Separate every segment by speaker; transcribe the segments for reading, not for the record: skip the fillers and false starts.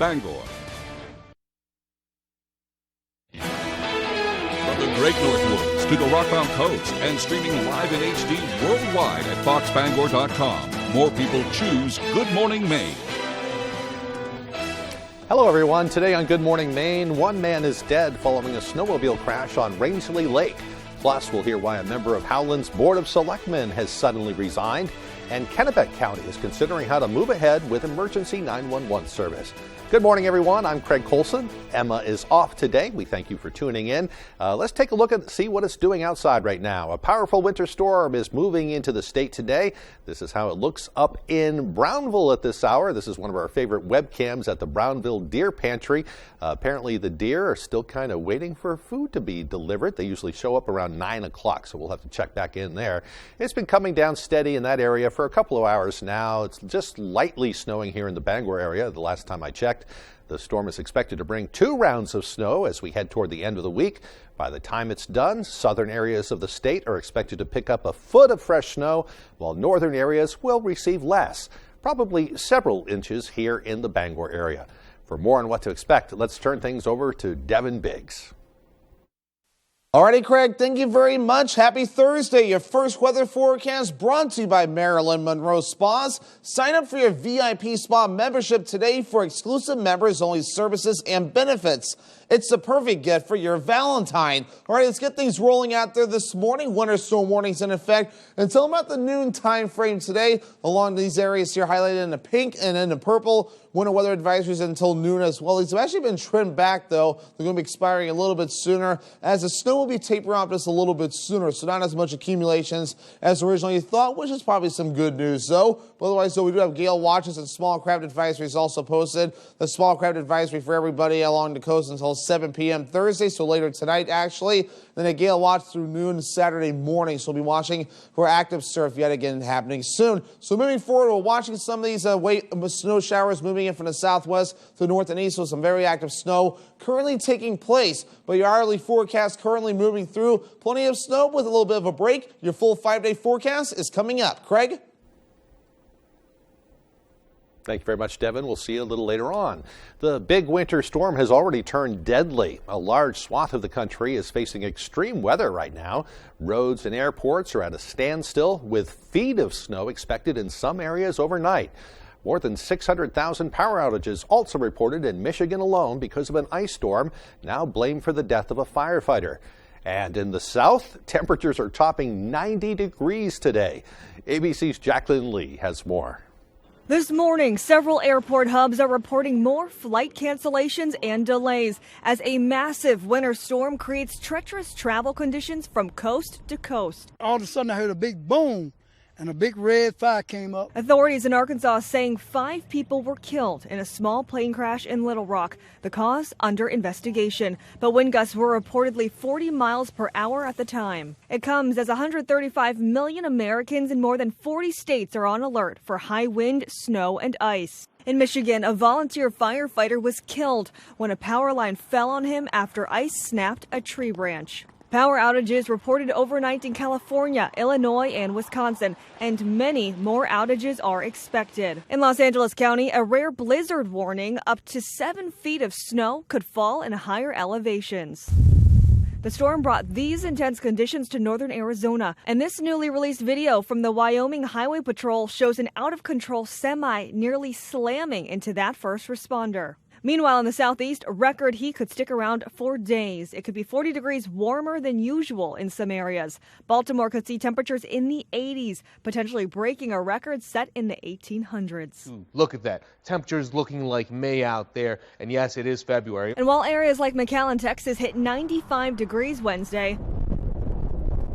Speaker 1: Bangor. From the Great North Woods to the Rockbound Coast and streaming live in HD worldwide at foxbangor.com. More people choose Good Morning Maine.
Speaker 2: Hello everyone. Today on Good Morning Maine, one man is dead following a snowmobile crash on Rangeley Lake. Plus, we'll hear why a member of Howland's Board of Selectmen has suddenly resigned, and Kennebec County is considering how to move ahead with emergency 911 service. Good morning, everyone. I'm Craig Colson. Emma is off today. We thank you for tuning in. Let's take a look and see what it's doing outside right now. A powerful winter storm is moving into the state today. This is how it looks up in Brownville at this hour. This is one of our favorite webcams at the Brownville Deer Pantry. Apparently the deer are still kind of waiting for food to be delivered. They usually show up around 9 o'clock, so we'll have to check back in there. It's been coming down steady in that area for a couple of hours now. It's just lightly snowing here in the Bangor area the last time I checked. The storm is expected to bring 2 rounds of snow as we head toward the end of the week. By the time it's done, southern areas of the state are expected to pick up a foot of fresh snow, while northern areas will receive less, probably several inches here in the Bangor area. For more on what to expect, let's turn things over to Devin Biggs.
Speaker 3: Alrighty, Craig, thank you very much. Happy Thursday. Your first weather forecast brought to you by Marilyn Monroe Spas. Sign up for your VIP spa membership today for exclusive members-only services and benefits. It's the perfect gift for your Valentine. All right, let's get things rolling out there this morning. Winter storm warnings in effect until about the noon time frame today along these areas here highlighted in the pink and in the purple. Winter weather advisories until noon as well. These have actually been trimmed back, though. They're going to be expiring a little bit sooner as the snow will be tapering off just a little bit sooner, so not as much accumulations as originally thought, which is probably some good news, though. But otherwise, though, we do have gale watches and small craft advisories also posted. The small craft advisory for everybody along the coast until 7 p.m. Thursday, so later tonight, actually. Then a gale watch through noon Saturday morning, so we'll be watching for active surf yet again happening soon. So moving forward, we're watching some of these snow showers moving in from the southwest to the north and east, so some very active snow currently taking place. But your hourly forecast currently moving through. Plenty of snow with a little bit of a break. Your full 5-day forecast is coming up. Craig?
Speaker 2: Thank you very much, Devin. We'll see you a little later on. The big winter storm has already turned deadly. A large swath of the country is facing extreme weather right now. Roads and airports are at a standstill with feet of snow expected in some areas overnight. More than 600,000 power outages also reported in Michigan alone because of an ice storm, now blamed for the death of a firefighter. And in the south, temperatures are topping 90 degrees today. ABC's Jacqueline Lee has more.
Speaker 4: This morning, several airport hubs are reporting more flight cancellations and delays as a massive winter storm creates treacherous travel conditions from coast to coast.
Speaker 5: All of a sudden, I heard a big boom and a big red fire came up.
Speaker 4: Authorities in Arkansas saying 5 people were killed in a small plane crash in Little Rock. The cause under investigation, but wind gusts were reportedly 40 miles per hour at the time. It comes as 135 million Americans in more than 40 states are on alert for high wind, snow, and ice. In Michigan, a volunteer firefighter was killed when a power line fell on him after ice snapped a tree branch. Power outages reported overnight in California, Illinois, and Wisconsin, and many more outages are expected. In Los Angeles County, a rare blizzard warning: up to 7 feet of snow could fall in higher elevations. The storm brought these intense conditions to northern Arizona, and this newly released video from the Wyoming Highway Patrol shows an out-of-control semi nearly slamming into that first responder. Meanwhile, in the southeast, record heat could stick around for days. It could be 40 degrees warmer than usual in some areas. Baltimore could see temperatures in the 80s, potentially breaking a record set in the 1800s.
Speaker 6: Look at that. Temperatures looking like May out there. And yes, it is February.
Speaker 4: And while areas like McAllen, Texas hit 95 degrees Wednesday,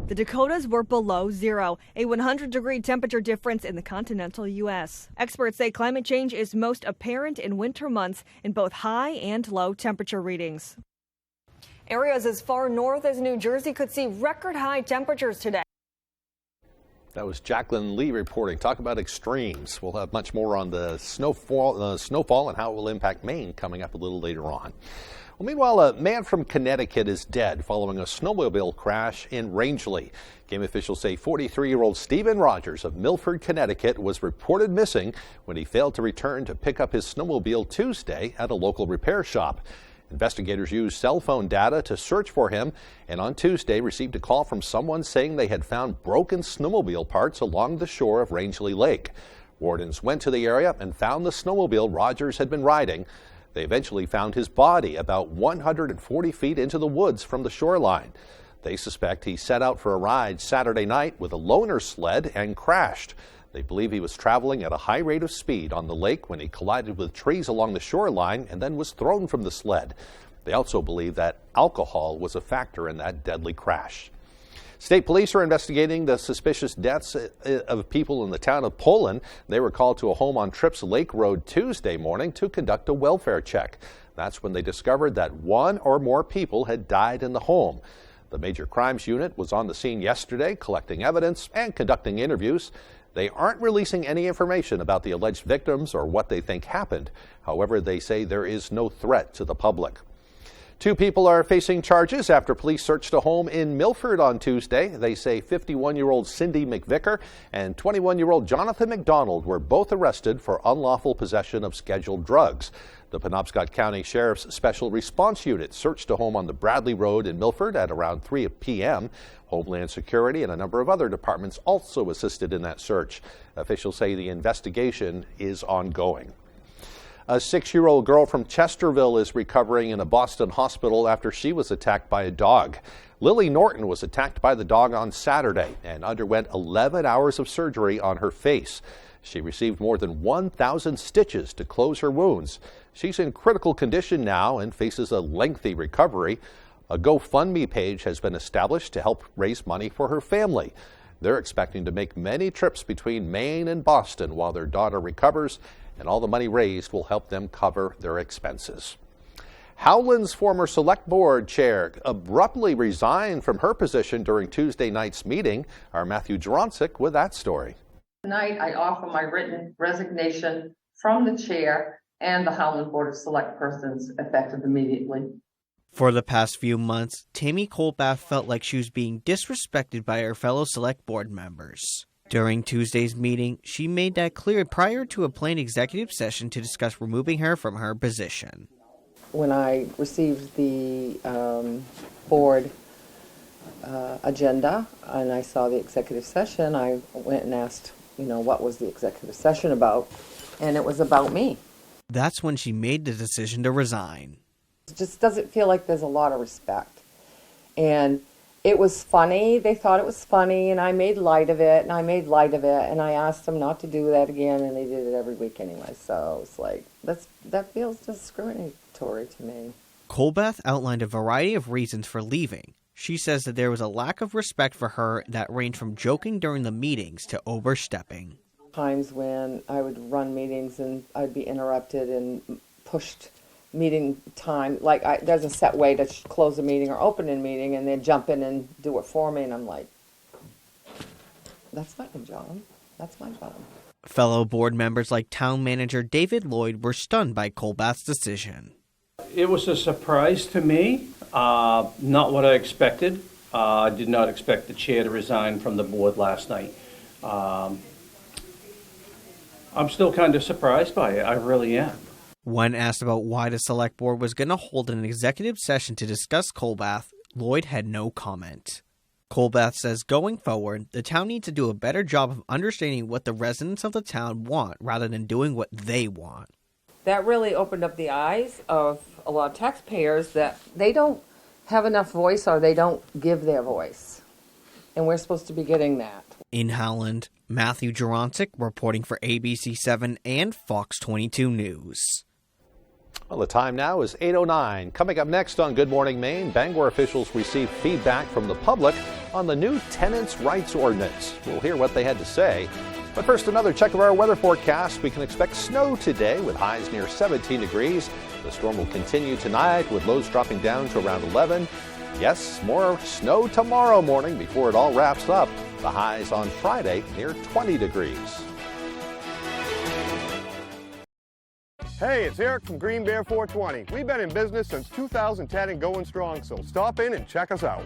Speaker 4: the Dakotas were below zero, a 100-degree temperature difference in the continental U.S. Experts say climate change is most apparent in winter months in both high and low temperature readings. Areas as far north as New Jersey could see record high temperatures today.
Speaker 2: That was Jacqueline Lee reporting. Talk about extremes. We'll have much more on the snowfall and how it will impact Maine coming up a little later on. Well, meanwhile, a man from Connecticut is dead following a snowmobile crash in Rangeley. Game officials say 43-year-old Stephen Rogers of Milford, Connecticut was reported missing when he failed to return to pick up his snowmobile Tuesday at a local repair shop. Investigators used cell phone data to search for him and on Tuesday received a call from someone saying they had found broken snowmobile parts along the shore of Rangeley Lake. Wardens went to the area and found the snowmobile Rogers had been riding. They eventually found his body about 140 feet into the woods from the shoreline. They suspect he set out for a ride Saturday night with a loaner sled and crashed. They believe he was traveling at a high rate of speed on the lake when he collided with trees along the shoreline and then was thrown from the sled. They also believe that alcohol was a factor in that deadly crash. State police are investigating the suspicious deaths of people in the town of Poland. They were called to a home on Trips Lake Road Tuesday morning to conduct a welfare check. That's when they discovered that one or more people had died in the home. The Major Crimes Unit was on the scene yesterday collecting evidence and conducting interviews. They aren't releasing any information about the alleged victims or what they think happened. However, they say there is no threat to the public. 2 people are facing charges after police searched a home in Milford on Tuesday. They say 51-year-old Cindy McVicker and 21-year-old Jonathan McDonald were both arrested for unlawful possession of scheduled drugs. The Penobscot County Sheriff's Special Response Unit searched a home on the Bradley Road in Milford at around 3 p.m. Homeland Security and a number of other departments also assisted in that search. Officials say the investigation is ongoing. A 6-year-old girl from Chesterville is recovering in a Boston hospital after she was attacked by a dog. Lily Norton was attacked by the dog on Saturday and underwent 11 hours of surgery on her face. She received more than 1,000 stitches to close her wounds. She's in critical condition now and faces a lengthy recovery. A GoFundMe page has been established to help raise money for her family. They're expecting to make many trips between Maine and Boston while their daughter recovers, and all the money raised will help them cover their expenses. Howland's former select board chair abruptly resigned from her position during Tuesday night's meeting. Our Matthew Juronsik with that story.
Speaker 7: Tonight, I offer my written resignation from the chair and the Howland Board of Select Persons effective immediately.
Speaker 8: For the past few months, Tammy Colbath felt like she was being disrespected by her fellow select board members. During Tuesday's meeting, she made that clear prior to a planned executive session to discuss removing her from her position.
Speaker 9: When I received the board agenda and I saw the executive session, I went and asked, what was the executive session about? And it was about me.
Speaker 8: That's when she made the decision to resign.
Speaker 9: It just doesn't feel like there's a lot of respect. And it was funny. They thought it was funny, and I made light of it, and and I asked them not to do that again, and they did it every week anyway. So it's like, that feels discriminatory to me.
Speaker 8: Colbath outlined a variety of reasons for leaving. She says that there was a lack of respect for her that ranged from joking during the meetings to overstepping.
Speaker 9: Times when I would run meetings and I'd be interrupted and pushed meeting time, like there's a set way to close a meeting or open a meeting, and they'd jump in and do it for me, and I'm like, that's not your job. That's my job.
Speaker 8: Fellow board members like town manager David Lloyd were stunned by Colbath's decision.
Speaker 10: It was a surprise to me, not what I expected. I did not expect the chair to resign from the board last night. I'm still kind of surprised by it. I really am.
Speaker 8: When asked about why the select board was going to hold an executive session to discuss Colbath, Lloyd had no comment. Colbath says going forward, the town needs to do a better job of understanding what the residents of the town want rather than doing what they want.
Speaker 9: That really opened up the eyes of a lot of taxpayers that they don't have enough voice or they don't give their voice. And we're supposed to be getting that.
Speaker 8: In Howland, Matthew Juronsik reporting for ABC7 and Fox 22 News.
Speaker 2: Well, the time now is 8:09. Coming up next on Good Morning Maine, Bangor officials received feedback from the public on the new tenants' rights ordinance. We'll hear what they had to say. But first, another check of our weather forecast. We can expect snow today with highs near 17 degrees. The storm will continue tonight with lows dropping down to around 11. Yes, more snow tomorrow morning before it all wraps up. The highs on Friday near 20 degrees.
Speaker 11: Hey, it's Eric from Green Bear 420. We've been in business since 2010 and going strong, so stop in and check us out.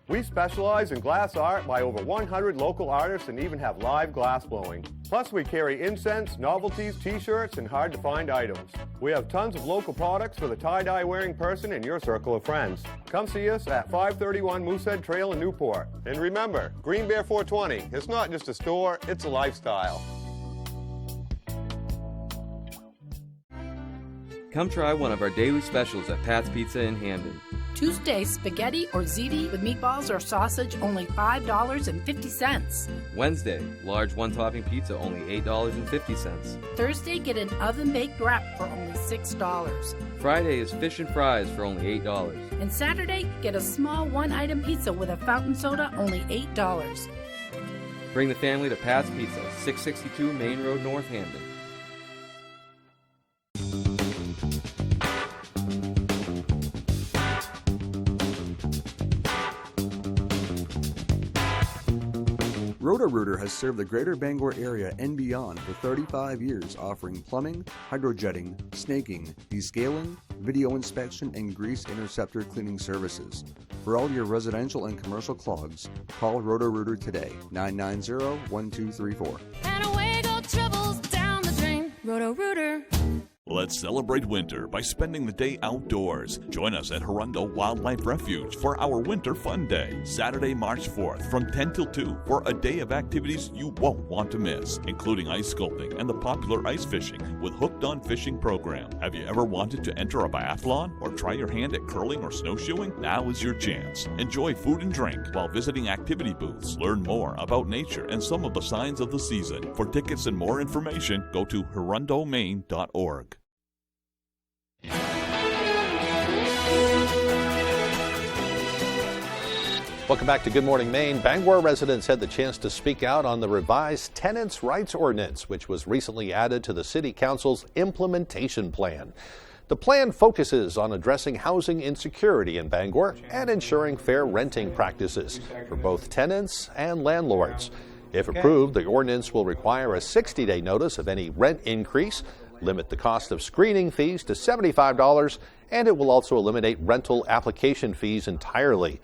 Speaker 11: We specialize in glass art by over 100 local artists and even have live glass blowing. Plus, we carry incense, novelties, t-shirts, and hard-to-find items. We have tons of local products for the tie-dye wearing person in your circle of friends. Come see us at 531 Moosehead Trail in Newport. And remember, Green Bear 420, it's not just a store, it's a lifestyle.
Speaker 12: Come try one of our daily specials at Pat's Pizza in Hamden.
Speaker 13: Tuesday, spaghetti or ziti with meatballs or sausage, only $5.50.
Speaker 12: Wednesday, large one-topping pizza, only $8.50.
Speaker 13: Thursday, get an oven-baked wrap for only $6.
Speaker 12: Friday is fish and fries for only $8.
Speaker 13: And Saturday, get a small one-item pizza with a fountain soda, only $8.
Speaker 12: Bring the family to Pat's Pizza, 662 Main Road, North Hamden.
Speaker 14: Roto-Rooter has served the greater Bangor area and beyond for 35 years, offering plumbing, hydrojetting, snaking, descaling, video inspection, and grease interceptor cleaning services. For all your residential and commercial clogs, call Roto-Rooter today, 990-1234.
Speaker 15: And away go troubles down the drain. Roto-Rooter.
Speaker 1: Let's celebrate winter by spending the day outdoors. Join us at Hirundo Wildlife Refuge for our Winter Fun Day, Saturday, March 4th from 10 till 2 for a day of activities you won't want to miss, including ice sculpting and the popular ice fishing with Hooked on Fishing program. Have you ever wanted to enter a biathlon or try your hand at curling or snowshoeing? Now is your chance. Enjoy food and drink while visiting activity booths. Learn more about nature and some of the signs of the season. For tickets and more information, go to hirundomaine.org.
Speaker 2: Welcome back to Good Morning Maine. Bangor residents had the chance to speak out on the revised Tenants' Rights Ordinance, which was recently added to the City Council's implementation plan. The plan focuses on addressing housing insecurity in Bangor and ensuring fair renting practices for both tenants and landlords. If approved, the ordinance will require a 60-day notice of any rent increase, limit the cost of screening fees to $75, and it will also eliminate rental application fees entirely.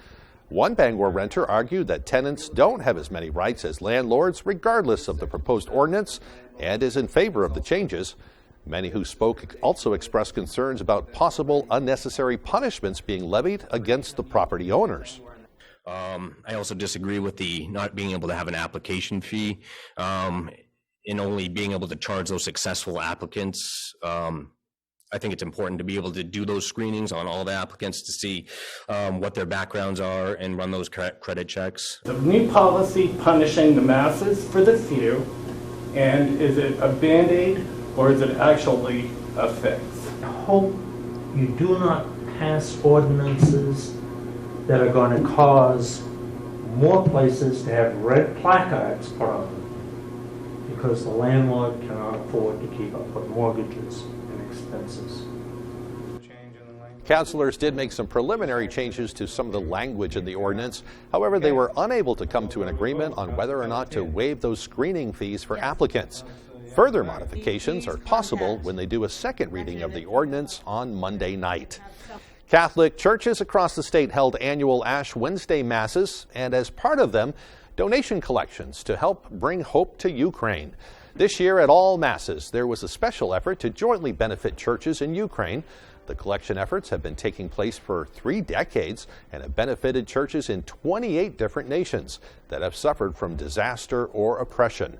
Speaker 2: One Bangor renter argued that tenants don't have as many rights as landlords regardless of the proposed ordinance and is in favor of the changes. Many who spoke also expressed concerns about possible unnecessary punishments being levied against the property owners.
Speaker 16: I also disagree with the not being able to have an application fee and only being able to charge those successful applicants. I think it's important to be able to do those screenings on all the applicants to see what their backgrounds are and run those credit checks.
Speaker 17: The new policy punishing the masses for the few, and is it a Band-Aid or is it actually a fix?
Speaker 18: I hope you do not pass ordinances that are going to cause more places to have red placards put on them because the landlord cannot afford to keep up with mortgages. Expenses.
Speaker 2: Councilors did make some preliminary changes to some of the language in the ordinance. However, they were unable to come to an agreement on whether or not to waive those screening fees for applicants. Further modifications are possible when they do a second reading of the ordinance on Monday night. Catholic churches across the state held annual Ash Wednesday masses, and as part of them, donation collections to help bring hope to Ukraine. This year at all masses, there was a special effort to jointly benefit churches in Ukraine. The collection efforts have been taking place for 3 decades and have benefited churches in 28 different nations that have suffered from disaster or oppression.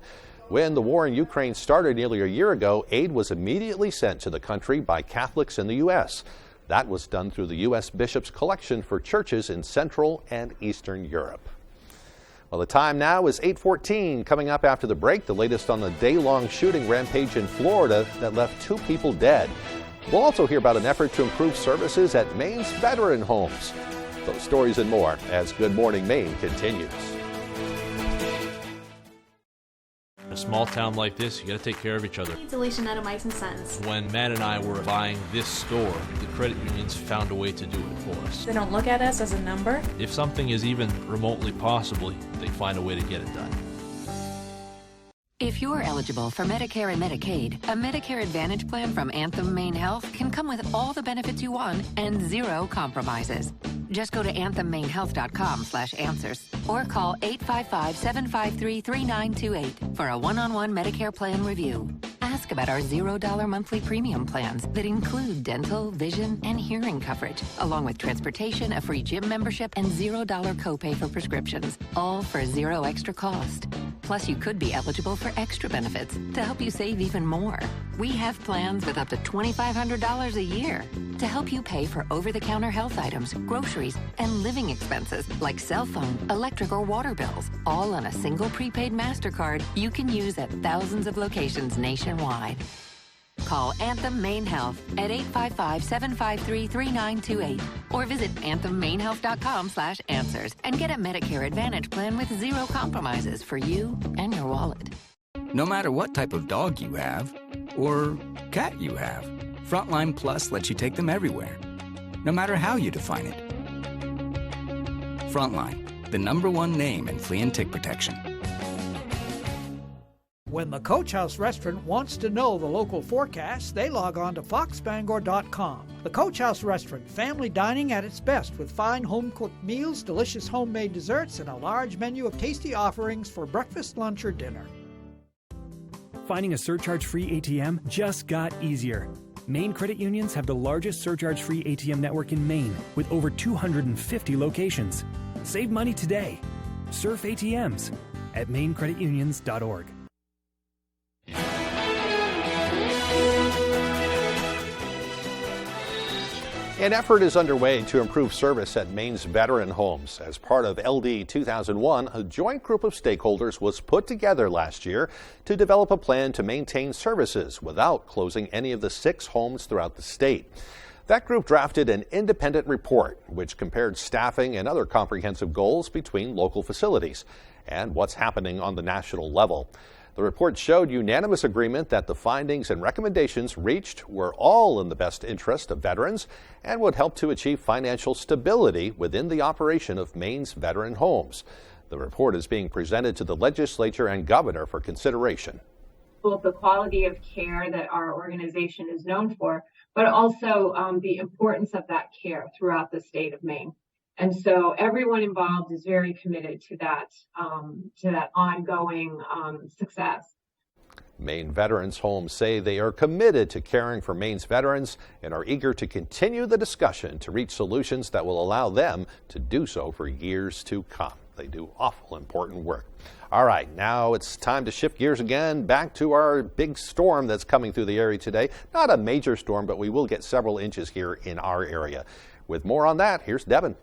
Speaker 2: When the war in Ukraine started nearly a year ago, aid was immediately sent to the country by Catholics in the U.S. That was done through the U.S. Bishops' Collection for churches in Central and Eastern Europe. Well, the time now is 8:14. Coming up after the break, the latest on the day-long shooting rampage in Florida that left 2 people dead. We'll also hear about an effort to improve services at Maine's veteran homes. Those stories and more as Good Morning Maine continues.
Speaker 19: small town like this, you got to take care of each other.
Speaker 20: It's Alicia Netomikes and Sons.
Speaker 19: When Matt and I were buying this store, the credit unions found a way to do it for us.
Speaker 20: They don't look at us as a number.
Speaker 19: If something is even remotely possible, they find a way to get it done.
Speaker 21: If you're eligible for Medicare and Medicaid, a Medicare Advantage plan from Anthem Maine Health can come with all the benefits you want and zero compromises. Just go to anthemmainehealth.com/answers or call 855-753-3928 for a one-on-one Medicare plan review. Ask about our $0 monthly premium plans that include dental, vision, and hearing coverage, along with transportation, a free gym membership, and $0 copay for prescriptions, all for zero extra cost. Plus, you could be eligible for extra benefits to help you save even more. We have plans with up to $2,500 a year to help you pay for over-the-counter health items, groceries, and living expenses like cell phone, electric, or water bills, all on a single prepaid MasterCard you can use at thousands of locations nationwide. Call Anthem Maine Health at 855-753-3928 or visit anthemmainehealth.com/answers and get a Medicare Advantage plan with zero compromises for you and your wallet.
Speaker 22: No matter what type of dog you have or cat you have, Frontline Plus lets you take them everywhere, no matter how you define it. Frontline, the #1 name in flea and tick protection.
Speaker 23: When the Coach House Restaurant wants to know the local forecast, they log on to foxbangor.com. The Coach House Restaurant, family dining at its best with fine home-cooked meals, delicious homemade desserts, and a large menu of tasty offerings for breakfast, lunch, or dinner.
Speaker 24: Finding a surcharge-free ATM just got easier. Maine credit unions have the largest surcharge-free ATM network in Maine with over 250 locations. Save money today. Surf ATMs at mainecreditunions.org.
Speaker 2: An effort is underway to improve service at Maine's veteran homes. As part of LD 2001, a joint group of stakeholders was put together last year to develop a plan to maintain services without closing any of the 6 homes throughout the state. That group drafted an independent report which compared staffing and other comprehensive goals between local facilities and what's happening on the national level. The report showed unanimous agreement that the findings and recommendations reached were all in the best interest of veterans and would help to achieve financial stability within the operation of Maine's veteran homes. The report is being presented to the legislature and governor for consideration.
Speaker 25: Both the quality of care that our organization is known for, but also the importance of that care throughout the state of Maine. And so everyone involved is very committed to that ongoing success.
Speaker 2: Maine Veterans Homes say they are committed to caring for Maine's veterans and are eager to continue the discussion to reach solutions that will allow them to do so for years to come. They do awful important work. All right, now it's time to shift gears again back to our big storm that's coming through the area today. Not a major storm, but we will get several inches here in our area. With more on that, here's Devin.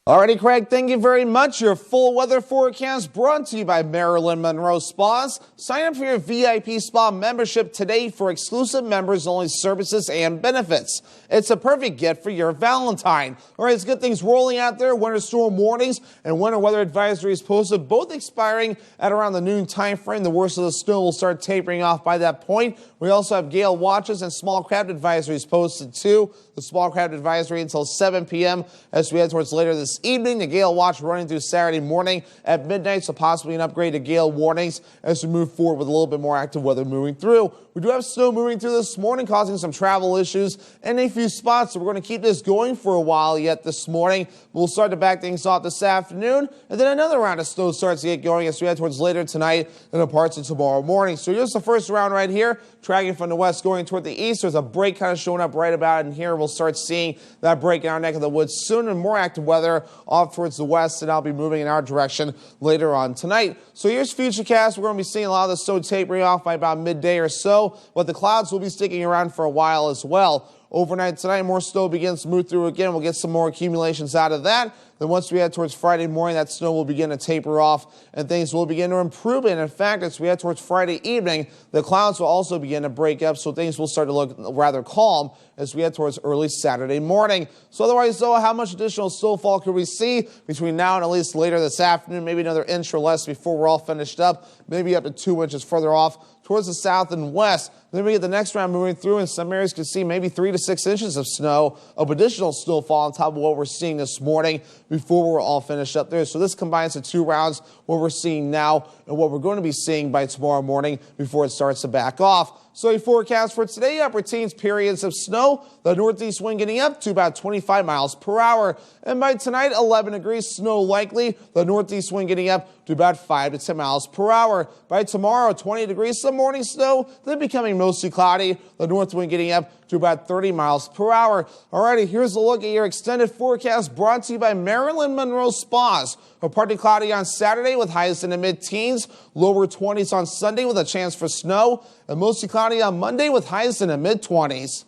Speaker 3: Alrighty, Craig, thank you very much. Your full weather forecast brought to you by Marilyn Monroe Spas. Sign up for your VIP spa membership today for exclusive members-only services and benefits. It's a perfect gift for your Valentine. All right, it's good things rolling out there. Winter storm warnings and winter weather advisories posted, both expiring at around the noon time frame. The worst of the snow will start tapering off by that point. We also have gale watches and small craft advisories posted too. The small craft advisory until 7 p.m. as we head towards later this evening. The gale watch running through Saturday morning at midnight, so possibly an upgrade to gale warnings as we move forward with a little bit more active weather moving through. We do have snow moving through this morning, causing some travel issues in a few spots, so we're going to keep this going for a while yet this morning. We'll start to back things off this afternoon, and then another round of snow starts to get going as we head towards later tonight and in parts of tomorrow morning. So here's the first round right here, tracking from the west going toward the east. There's a break kind of showing up right about in here. We'll start seeing that break in our neck of the woods soon, and more active weather off towards the west, and I'll be moving in our direction later on tonight. So here's Futurecast. We're going to be seeing a lot of the snow tapering off by about midday or so, but the clouds will be sticking around for a while as well. Overnight tonight, more snow begins to move through again. We'll get some more accumulations out of that. Then once we head towards Friday morning, that snow will begin to taper off and things will begin to improve. And in fact, as we head towards Friday evening, the clouds will also begin to break up, so things will start to look rather calm as we head towards early Saturday morning. So otherwise, though, how much additional snowfall could we see between now and at least later this afternoon? Maybe another inch or less before we're all finished up, maybe up to 2 inches further off towards the south and west. Then we get the next round moving through, and some areas could see maybe 3 to 6 inches of snow, of additional snowfall on top of what we're seeing this morning before we're all finished up there. So this combines the 2 rounds, what we're seeing now and what we're going to be seeing by tomorrow morning before it starts to back off. So a forecast for today, upper teens periods of snow, the northeast wind getting up to about 25 miles per hour. And by tonight, 11 degrees, snow likely, the northeast wind getting up to about 5 to 10 miles per hour. By tomorrow, 20 degrees, some morning snow, then becoming mostly cloudy, the north wind getting up to about 30 miles per hour. Alrighty, here's a look at your extended forecast brought to you by Marilyn Monroe Spas. A partly cloudy on Saturday with highs in the mid-teens, lower 20s on Sunday with a chance for snow, and mostly cloudy on Monday with highs in the mid-20s.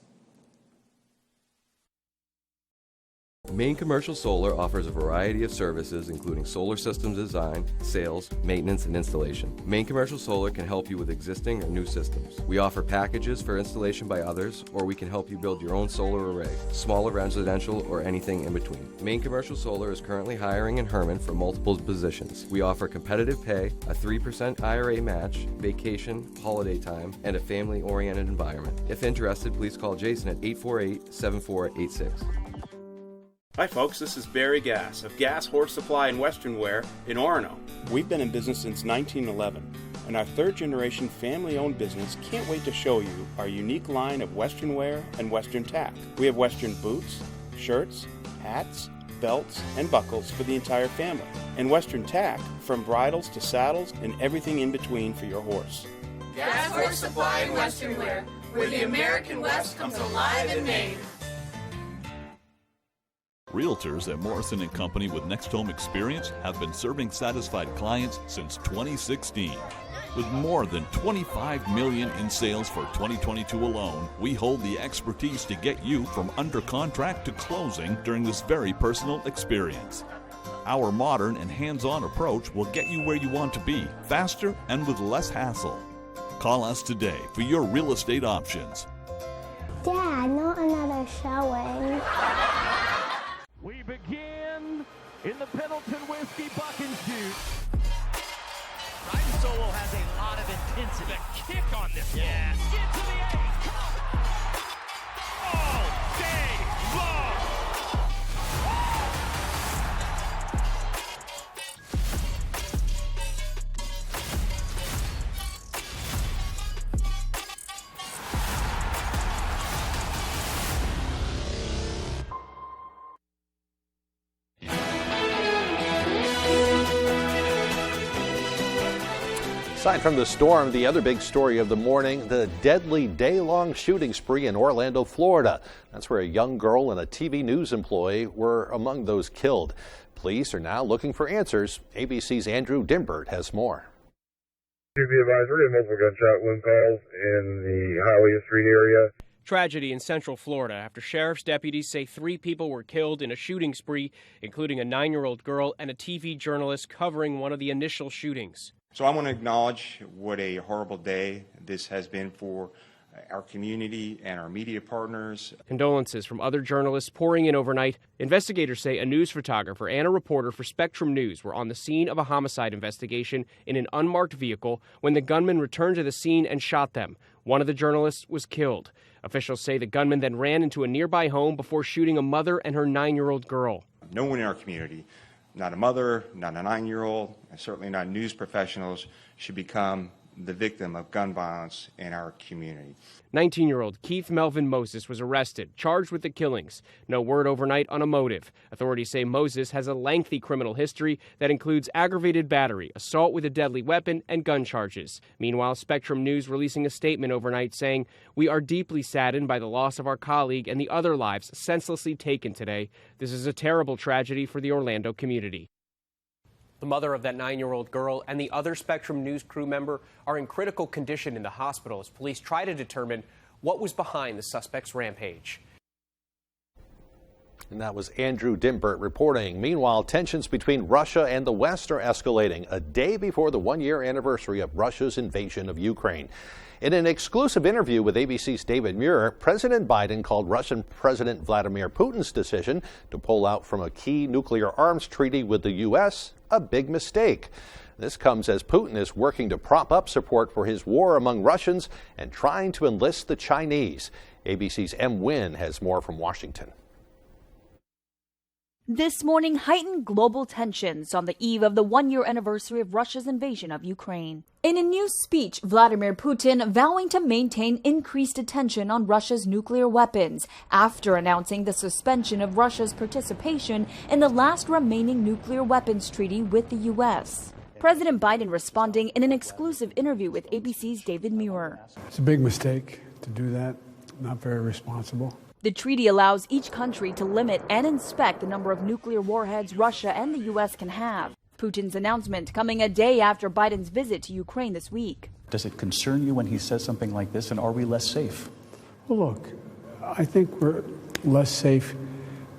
Speaker 12: Maine Commercial Solar offers a variety of services including solar systems design, sales, maintenance, and installation. Maine Commercial Solar can help you with existing or new systems. We offer packages for installation by others, or we can help you build your own solar array, smaller residential or anything in between. Maine Commercial Solar is currently hiring in Herman for multiple positions. We offer competitive pay, a 3% IRA match, vacation, holiday time, and a family-oriented environment. If interested, please call Jason at 848-7486.
Speaker 4: Hi folks, this is Barry Gass of Gas Horse Supply and Western Wear in Orono. We've been in business since 1911, and our third-generation family-owned business can't wait to show you our unique line of Western wear and Western tack. We have Western boots, shirts, hats, belts, and buckles for the entire family, and Western tack from bridles to saddles and everything in between for your horse.
Speaker 5: Gas Horse Supply and Western Wear, where the American West comes alive in Maine.
Speaker 1: Realtors at Morrison & Company with Next Home Experience have been serving satisfied clients since 2016. With more than $25 million in sales for 2022 alone, we hold the expertise to get you from under contract to closing during this very personal experience. Our modern and hands-on approach will get you where you want to be, faster and with less hassle. Call us today for your real estate options.
Speaker 6: Dad, not another showing.
Speaker 7: We begin in the Pendleton Whiskey Buck and Shoot.
Speaker 10: Ryan Solo has a lot of intensity.
Speaker 7: The kick on this.
Speaker 10: Yeah.
Speaker 7: Get to the 8. All day long.
Speaker 2: Aside from the storm, the other big story of the morning, the deadly day-long shooting spree in Orlando, Florida. That's where a young girl and a TV news employee were among those killed. Police are now looking for answers. ABC's Andrew Dimbert has more.
Speaker 26: To be advised, we're getting multiple gunshot wound calls in the Hialeah Street area.
Speaker 27: Tragedy in Central Florida after sheriff's deputies say 3 people were killed in a shooting spree, including a 9-year-old girl and a TV journalist covering one of the initial shootings.
Speaker 28: So I want to acknowledge what a horrible day this has been for our community and our media partners.
Speaker 27: Condolences from other journalists pouring in overnight. Investigators say a news photographer and a reporter for Spectrum News were on the scene of a homicide investigation in an unmarked vehicle when the gunman returned to the scene and shot them. One of the journalists was killed. Officials say the gunman then ran into a nearby home before shooting a mother and her 9-year-old girl.
Speaker 28: No one in our community, not a mother, not a 9-year-old, and certainly not news professionals, should become the victim of gun violence in our community.
Speaker 27: 19-year-old Keith Melvin Moses was arrested, charged with the killings. No word overnight on a motive. Authorities say Moses has a lengthy criminal history that includes aggravated battery, assault with a deadly weapon, and gun charges. Meanwhile, Spectrum News releasing a statement overnight saying, "We are deeply saddened by the loss of our colleague and the other lives senselessly taken today. This is a terrible tragedy for the Orlando community." The mother of that 9-year-old girl and the other Spectrum News crew member are in critical condition in the hospital as police try to determine what was behind the suspect's rampage.
Speaker 2: And that was Andrew Dimbert reporting. Meanwhile, tensions between Russia and the West are escalating a day before the one-year anniversary of Russia's invasion of Ukraine. In an exclusive interview with ABC's David Muir, President Biden called Russian President Vladimir Putin's decision to pull out from a key nuclear arms treaty with the U.S. a big mistake. This comes as Putin is working to prop up support for his war among Russians and trying to enlist the Chinese. ABC's M. Wynn has more from Washington.
Speaker 8: This morning, heightened global tensions on the eve of the one-year anniversary of Russia's invasion of Ukraine. In a new speech, Vladimir Putin vowing to maintain increased attention on Russia's nuclear weapons after announcing the suspension of Russia's participation in the last remaining nuclear weapons treaty with the U.S. President Biden responding in an exclusive interview with ABC's David Muir.
Speaker 9: It's a big mistake to do that, not very responsible.
Speaker 8: The treaty allows each country to limit and inspect the number of nuclear warheads Russia and the U.S. can have. Putin's announcement coming a day after Biden's visit to Ukraine this week.
Speaker 11: Does it concern you when he says something like this, and are we less safe?
Speaker 9: Well, look, I think we're less safe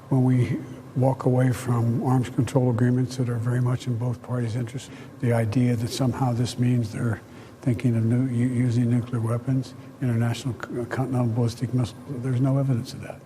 Speaker 9: when we walk away from arms control agreements that are very much in both parties' interest. The idea that somehow this means they're thinking of using nuclear weapons, international continental ballistic missiles, there's no evidence of that.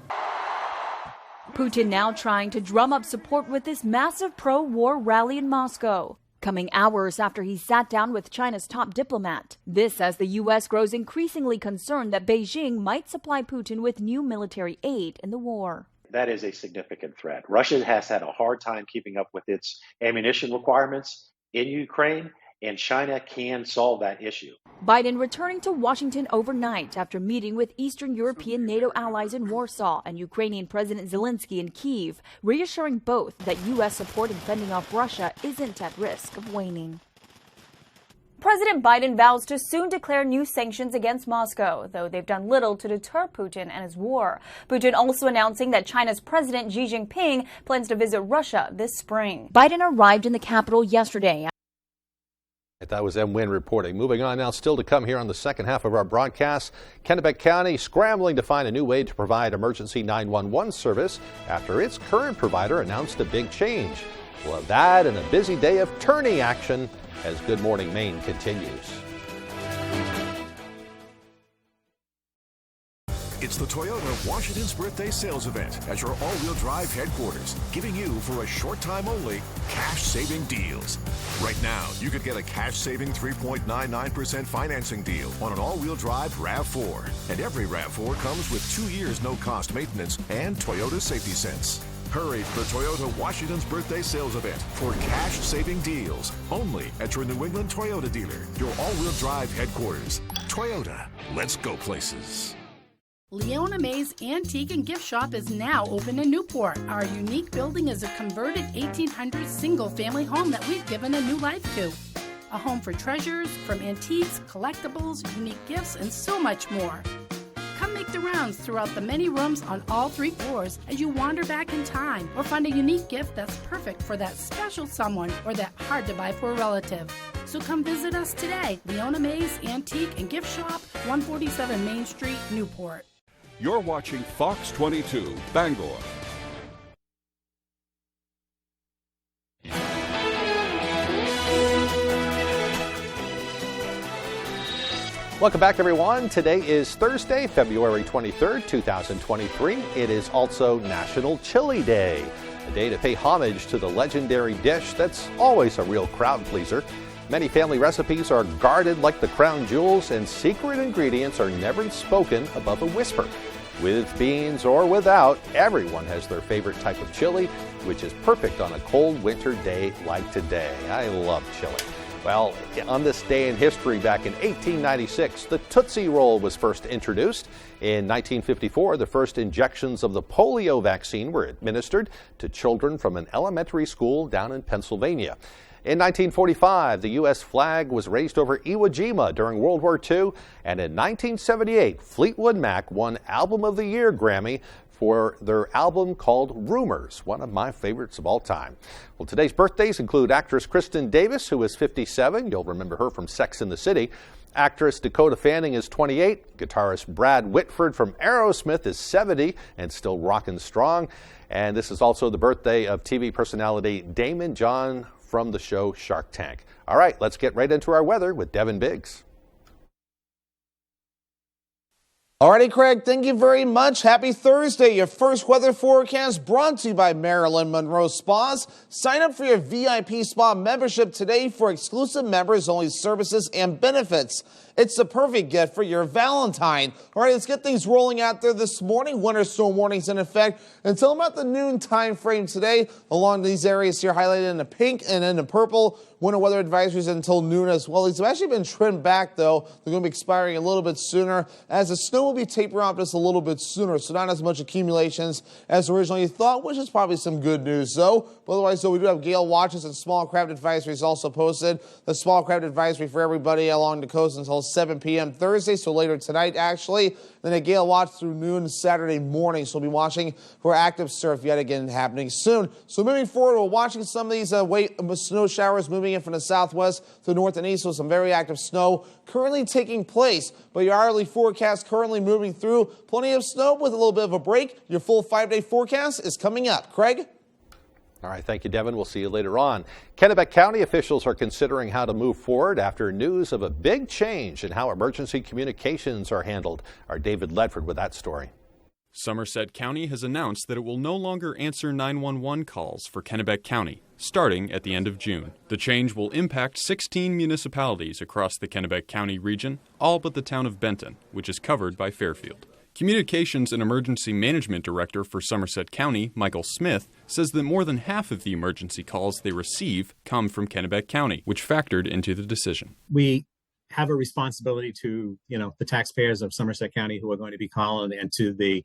Speaker 8: Putin now trying to drum up support with this massive pro-war rally in Moscow, coming hours after he sat down with China's top diplomat. This as the U.S. grows increasingly concerned that Beijing might supply Putin with new military aid in the war.
Speaker 13: That is a significant threat. Russia has had a hard time keeping up with its ammunition requirements in Ukraine, and China can solve that issue.
Speaker 8: Biden returning to Washington overnight after meeting with Eastern European NATO allies in Warsaw and Ukrainian President Zelensky in Kyiv, reassuring both that U.S. support in fending off Russia isn't at risk of waning. President Biden vows to soon declare new sanctions against Moscow, though they've done little to deter Putin and his war. Putin also announcing that China's President Xi Jinping plans to visit Russia this spring. Biden arrived in the capital yesterday.
Speaker 2: That was M. Wynn reporting. Moving on now, still to come here on the second half of our broadcast. Kennebec County scrambling to find a new way to provide emergency 911 service after its current provider announced a big change. We'll have that and a busy day of tourney action as Good Morning Maine continues.
Speaker 14: It's the Toyota Washington's Birthday Sales Event at your all-wheel drive headquarters, giving you, for a short time only, cash-saving deals. Right now, you could get a cash-saving 3.99% financing deal on an all-wheel drive RAV4. And every RAV4 comes with 2 years no-cost maintenance and Toyota Safety Sense. Hurry to the Toyota Washington's Birthday Sales Event for cash-saving deals, only at your New England Toyota dealer, your all-wheel drive headquarters. Toyota, let's go places.
Speaker 15: Leona May's Antique and Gift Shop is now open in Newport. Our unique building is a converted 1800s single-family home that we've given a new life to. A home for treasures, from antiques, collectibles, unique gifts, and so much more. Come make the rounds throughout the many rooms on all 3 floors as you wander back in time, or find a unique gift that's perfect for that special someone or that hard-to-buy-for relative. So come visit us today. Leona May's Antique and Gift Shop, 147 Main Street, Newport.
Speaker 1: You're watching Fox 22, Bangor.
Speaker 2: Welcome back, everyone. Today is Thursday, February 23rd, 2023. It is also National Chili Day, a day to pay homage to the legendary dish that's always a real crowd pleaser. Many family recipes are guarded like the crown jewels, and secret ingredients are never spoken above a whisper. With beans or without, everyone has their favorite type of chili, which is perfect on a cold winter day like today. I love chili. Well, on this day in history back in 1896, the Tootsie Roll was first introduced. In 1954, the first injections of the polio vaccine were administered to children from an elementary school down in Pennsylvania. In 1945, the U.S. flag was raised over Iwo Jima during World War II, and in 1978, Fleetwood Mac won Album of the Year Grammy for their album called Rumors, one of my favorites of all time. Well, today's birthdays include actress Kristen Davis, who is 57. You'll remember her from Sex and the City. Actress Dakota Fanning is 28. Guitarist Brad Whitford from Aerosmith is 70 and still rocking strong. And this is also the birthday of TV personality Damon John from the show Shark Tank. All right, let's get right into our weather with Devin Biggs.
Speaker 3: Alrighty, Craig, thank you very much. Happy Thursday. Your first weather forecast brought to you by Marilyn Monroe Spas. Sign up for your VIP spa membership today for exclusive members-only services and benefits. It's the perfect gift for your Valentine. All right, let's get things rolling out there this morning. Winter storm warnings in effect until about the noon time frame today along these areas here highlighted in the pink and in the purple. Winter weather advisories until noon as well. These have actually been trimmed back, though. They're going to be expiring a little bit sooner as the snow will be tapering off just a little bit sooner, so not as much accumulations as originally thought, which is probably some good news, though. But otherwise, though, we do have gale watches and small craft advisories also posted. The small craft advisory for everybody along the coast until 7 p.m. Thursday, so later tonight, actually. Then a gale watch through noon Saturday morning, so we'll be watching for active surf yet again happening soon. So moving forward, we're watching some of these snow showers moving in from the southwest to the north and east, so some very active snow currently taking place. But your hourly forecast currently moving through. Plenty of snow with a little bit of a break. Your full 5-day forecast is coming up. Craig?
Speaker 2: All right, thank you, Devin. We'll see you later on. Kennebec County officials are considering how to move forward after news of a big change in how emergency communications are handled. Our David Ledford with that story.
Speaker 16: Somerset County has announced that it will no longer answer 911 calls for Kennebec County, starting at the end of June. The change will impact 16 municipalities across the Kennebec County region, all but the town of Benton, which is covered by Fairfield. Communications and Emergency Management Director for Somerset County, Michael Smith, says that more than half of the emergency calls they receive come from Kennebec County, which factored into the decision.
Speaker 17: We have a responsibility to, the taxpayers of Somerset County who are going to be calling, and to the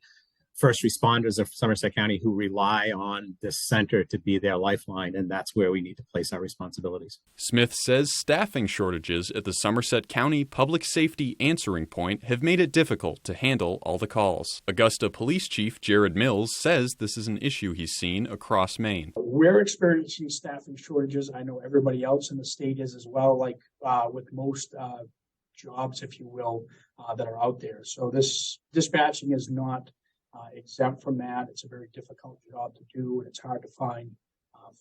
Speaker 17: first responders of Somerset County who rely on this center to be their lifeline, and that's where we need to place our responsibilities.
Speaker 16: Smith says staffing shortages at the Somerset County Public Safety Answering Point have made it difficult to handle all the calls. Augusta Police Chief Jared Mills says this is an issue he's seen across Maine.
Speaker 18: We're experiencing staffing shortages. I know everybody else in the state is as well, like with most jobs, if you will, that are out there. So this dispatching is not exempt from that. It's a very difficult job to do, and it's hard to find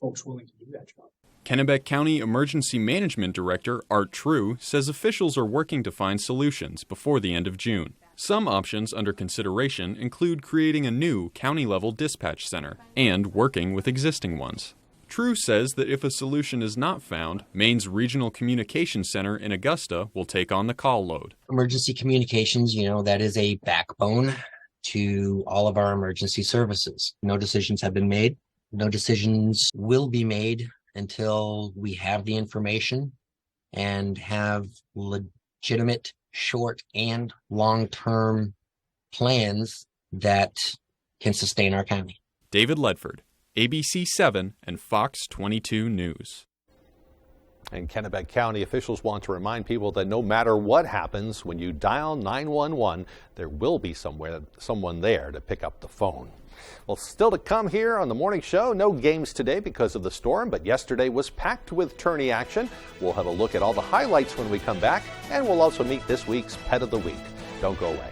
Speaker 18: folks willing to do that job.
Speaker 16: Kennebec County Emergency Management Director Art True says officials are working to find solutions before the end of June. Some options under consideration include creating a new county-level dispatch center and working with existing ones. True says that if a solution is not found, Maine's Regional Communications Center in Augusta will take on the call load.
Speaker 19: Emergency communications, that is a backbone to all of our emergency services. No decisions have been made. No decisions will be made until we have the information and have legitimate short and long-term plans that can sustain our county.
Speaker 16: David Ledford, ABC 7 and Fox 22 News.
Speaker 2: In Kennebec County, officials want to remind people that no matter what happens, when you dial 911, there will be someone there to pick up the phone. Well, still to come here on the morning show, no games today because of the storm, but yesterday was packed with tourney action. We'll have a look at all the highlights when we come back, and we'll also meet this week's Pet of the Week. Don't go away.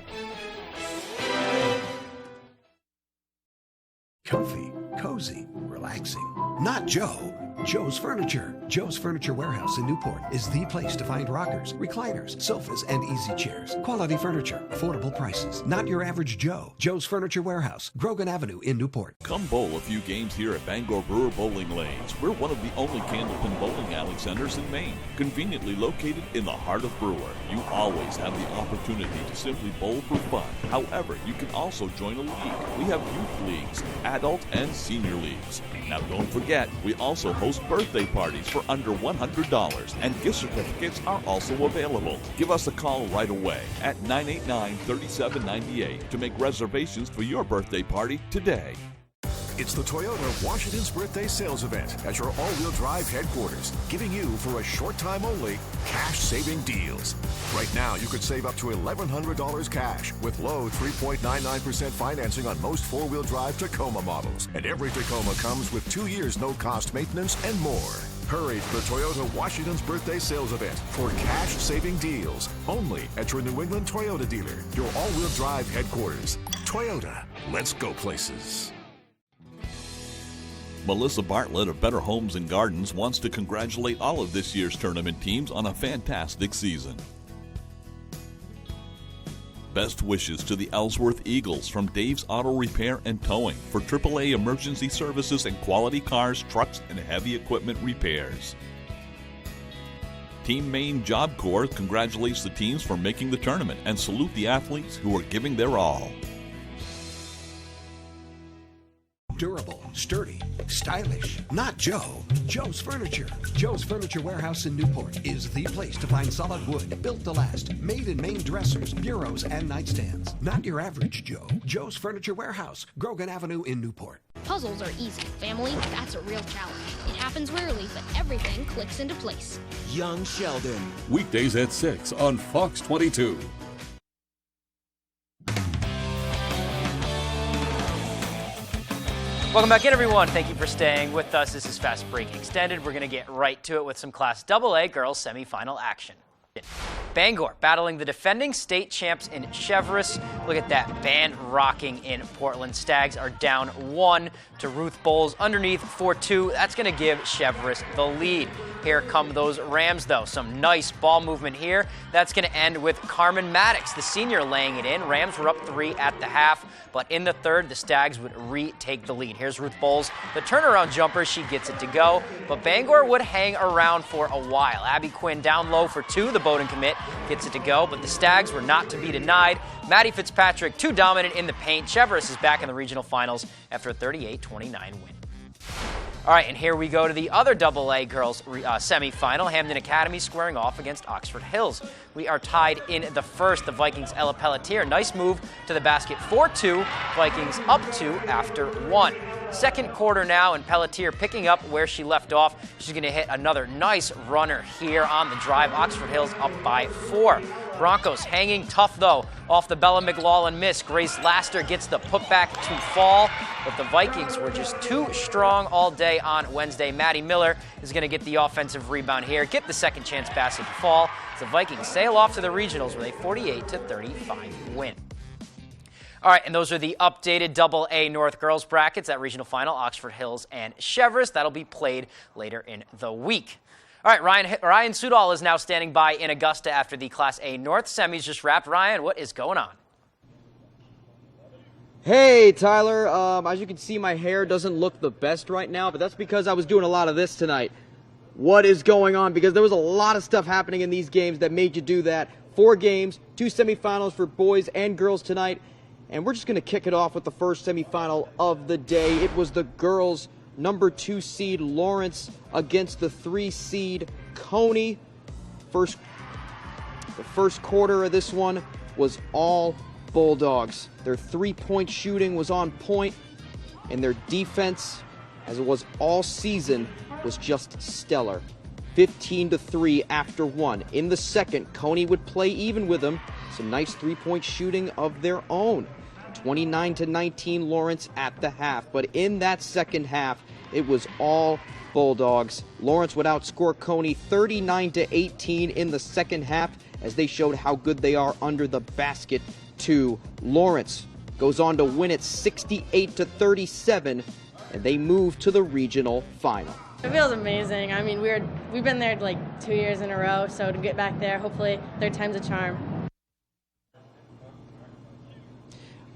Speaker 20: Comfy, cozy, relaxing. Not Joe. Joe's Furniture. Joe's Furniture Warehouse in Newport is the place to find rockers, recliners, sofas, and easy chairs. Quality furniture, affordable prices. Not your average Joe. Joe's Furniture Warehouse, Grogan Avenue in Newport.
Speaker 1: Come bowl a few games here at Bangor Brewer Bowling Lanes. We're one of the only Candlepin bowling alley centers in Maine, conveniently located in the heart of Brewer. You always have the opportunity to simply bowl for fun. However, you can also join a league. We have youth leagues, adult and senior leagues. Now don't forget, we also host birthday parties for under $100, and gift certificates are also available. Give us a call right away at 989-3798 to make reservations for your birthday party today.
Speaker 14: It's the Toyota Washington's Birthday Sales Event at your all-wheel drive headquarters, giving you, for a short time only, cash-saving deals. Right now, you could save up to $1,100 cash with low 3.99% financing on most four-wheel drive Tacoma models. And every Tacoma comes with 2 years no-cost maintenance and more. Hurry to the Toyota Washington's Birthday Sales Event for cash-saving deals only at your New England Toyota dealer, your all-wheel drive headquarters. Toyota, let's go places.
Speaker 1: Melissa Bartlett of Better Homes and Gardens wants to congratulate all of this year's tournament teams on a fantastic season. Best wishes to the Ellsworth Eagles from Dave's Auto Repair and Towing for AAA emergency services and quality cars, trucks, and heavy equipment repairs. Team Maine Job Corps congratulates the teams for making the tournament and salute the athletes who are giving their all.
Speaker 20: Durable, sturdy, stylish. Not Joe. Joe's Furniture. Joe's Furniture Warehouse in Newport is the place to find solid wood, built to last, made in Maine dressers, bureaus, and nightstands. Not your average Joe. Joe's Furniture Warehouse, Grogan Avenue in Newport.
Speaker 4: Puzzles are easy. Family, that's a real challenge. It happens rarely, but everything clicks into place.
Speaker 5: Young Sheldon.
Speaker 12: Weekdays at 6 on Fox 22.
Speaker 21: Welcome back in, everyone. Thank you for staying with us. This is Fast Break Extended. We're going to get right to it with some Class AA girls semifinal action. Bangor battling the defending state champs in Cheverus. Look at that band rocking in Portland. Stags are down 1 to Ruth Bowles underneath 4-2. That's going to give Cheverus the lead. Here come those Rams, though. Some nice ball movement here. That's going to end with Carmen Maddox, the senior, laying it in. Rams were up 3 at the half, but in the third, the Stags would retake the lead. Here's Ruth Bowles, the turnaround jumper. She gets it to go, but Bangor would hang around for a while. Abby Quinn down low for 2. The Bowdoin commit gets it to go, but the Stags were not to be denied. Maddie Fitzpatrick, too dominant in the paint. Cheverus is back in the regional finals after a 38-29 win. All right, and here we go to the other AA girls semifinal. Hamden Academy squaring off against Oxford Hills. We are tied in the first. The Vikings' Ella Pelletier. Nice move to the basket, 4-2. Vikings up 2 after 1. Second quarter now, and Pelletier picking up where she left off. She's going to hit another nice runner here on the drive. Oxford Hills up by 4. Broncos hanging tough, though, off the Bella McLaughlin miss. Grace Laster gets the putback to fall, but the Vikings were just too strong all day on Wednesday. Maddie Miller is going to get the offensive rebound here, get the second chance basket to fall. The Vikings sail off to the regionals with a 48-35 win. All right, and those are the updated AA North girls brackets. That regional final, Oxford Hills and Cheverus. That'll be played later in the week. All right, Ryan Sudol is now standing by in Augusta after the Class A North semis just wrapped. Ryan, what is going on?
Speaker 22: Hey, Tyler. As you can see, my hair doesn't look the best right now, but that's because I was doing a lot of this tonight. What is going on? Because there was a lot of stuff happening in these games that made you do that. 4 games, 2 semifinals for boys and girls tonight, and we're just going to kick it off with the first semifinal of the day. It was the girls' number 2 seed Lawrence against the 3 seed Coney. The first quarter of this one was all Bulldogs. Their 3-point shooting was on point, and their defense, as it was all season, was just stellar. 15-3 after 1. In the second, Coney would play even with them. Some nice 3-point shooting of their own. 29-19 Lawrence at the half. But in that second half, it was all Bulldogs. Lawrence would outscore Coney 39-18 in the second half as they showed how good they are under the basket too. Lawrence goes on to win it 68-37, and they move to the regional final.
Speaker 23: It feels amazing. I mean, we've been there like 2 years in a row, so to get back there, hopefully third time's a charm.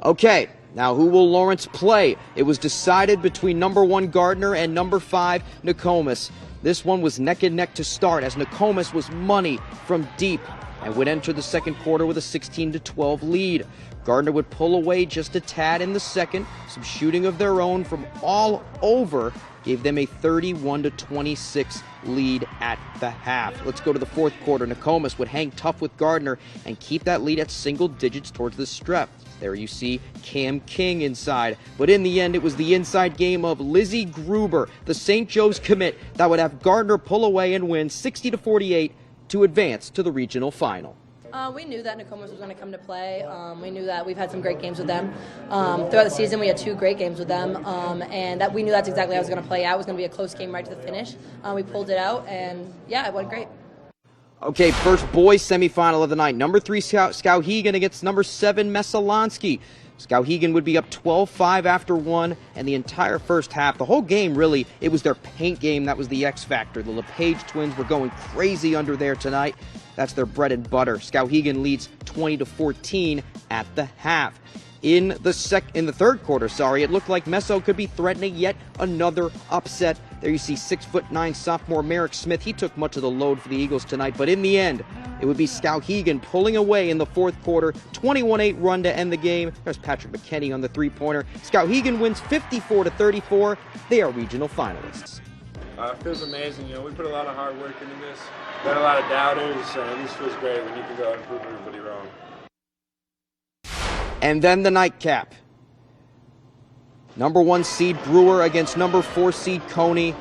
Speaker 22: Okay, now who will Lawrence play? It was decided between number 1 Gardner and number 5 Nokomis. This one was neck and neck to start as Nokomis was money from deep and would enter the second quarter with a 16-12 lead. Gardner would pull away just a tad in the second. Some shooting of their own from all over gave them a 31-26 lead at the half. Let's go to the fourth quarter. Nokomis would hang tough with Gardner and keep that lead at single digits towards the stretch. There you see Cam King inside. But in the end, it was the inside game of Lizzie Gruber, the St. Joe's commit, that would have Gardner pull away and win 60-48 to advance to the regional final.
Speaker 23: We knew that Nokomis was going to come to play. We knew that we've had some great games with them. Throughout the season, we had 2 great games with them, and that we knew that's exactly how it was going to play out. It was going to be a close game right to the finish. We pulled it out, and yeah, it went great.
Speaker 22: Okay, first boys semifinal of the night. Number 3 Skowhegan against number 7 Messalonsky. Skowhegan would be up 12-5 after 1, and the entire first half, the whole game really, it was their paint game that was the X factor. The LePage twins were going crazy under there tonight. That's their bread and butter. Skowhegan leads 20-14 at the half. In the third quarter, it looked like Meso could be threatening yet another upset. There you see 6'9" sophomore Merrick Smith. He took much of the load for the Eagles tonight, but in the end, it would be Skowhegan pulling away in the fourth quarter. 21-8 run to end the game. There's Patrick McKenney on the three-pointer. Skowhegan wins 54-34. They are regional finalists.
Speaker 5: It feels amazing. We put a lot of hard work into this. We had a lot of doubters, so this feels great. We need to go and prove everybody wrong.
Speaker 22: And then the nightcap. Number 1 seed Brewer against number 4 seed Coney.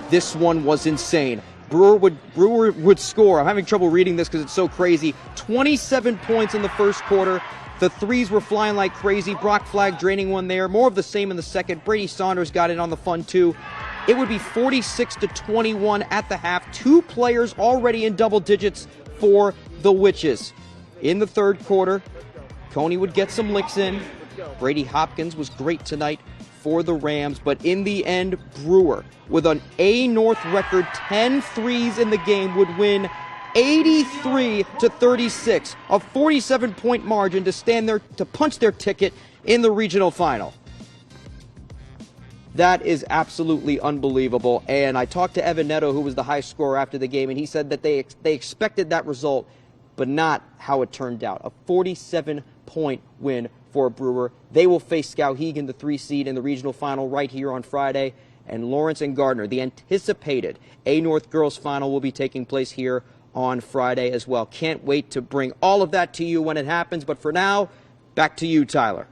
Speaker 22: This one was insane. Brewer would score. I'm having trouble reading this because it's so crazy. 27 points in the first quarter. The threes were flying like crazy. Brock Flagg draining one there. More of the same in the second. Brady Saunders got in on the fun too. It would be 46-21 at the half. 2 players already in double digits for the Witches. In the third quarter, Coney would get some licks in. Brady Hopkins was great tonight for the Rams, but in the end, Brewer, with an A North record, 10 threes in the game, would win 83-36, a 47-point margin to stand there to punch their ticket in the regional final. That is absolutely unbelievable, and I talked to Evan Neto, who was the high scorer after the game, and he said that they expected that result, but not how it turned out. A 47-point win for Brewer. They will face Skowhegan, the 3 seed, in the regional final right here on Friday. And Lawrence and Gardner, the anticipated A North girls final, will be taking place here on Friday as well. Can't wait to bring all of that to you when it happens. But for now, back to you, Tyler.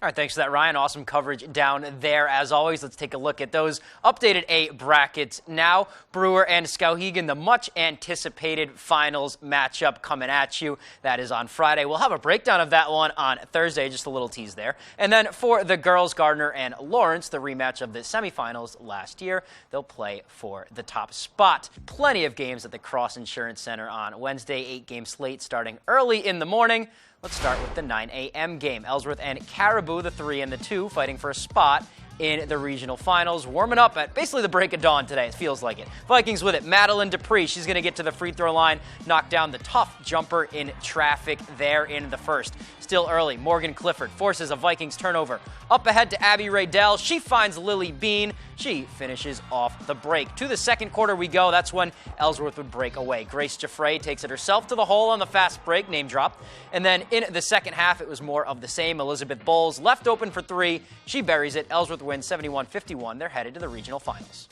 Speaker 21: All right, thanks for that, Ryan. Awesome coverage down there, as always. Let's take a look at those updated A brackets now. Brewer and Skowhegan, the much-anticipated finals matchup coming at you. That is on Friday. We'll have a breakdown of that one on Thursday, just a little tease there. And then for the girls, Gardner and Lawrence, the rematch of the semifinals last year, they'll play for the top spot. Plenty of games at the Cross Insurance Center on Wednesday, 8-game slate starting early in the morning. Let's start with the 9 a.m. game. Ellsworth and Caribou, the 3 and the 2, fighting for a spot in the regional finals, warming up at basically the break of dawn today. It feels like it. Vikings with it. Madeline Dupree, she's going to get to the free throw line, knock down the tough jumper in traffic there in the first. Still early, Morgan Clifford forces a Vikings turnover. Up ahead to Abby Raydell. She finds Lily Bean. She finishes off the break. To the second quarter we go. That's when Ellsworth would break away. Grace Jaffray takes it herself to the hole on the fast break, name drop. And then in the second half, it was more of the same. Elizabeth Bowles left open for 3. She buries it. Ellsworth wins 71-51. They're headed to the regional finals.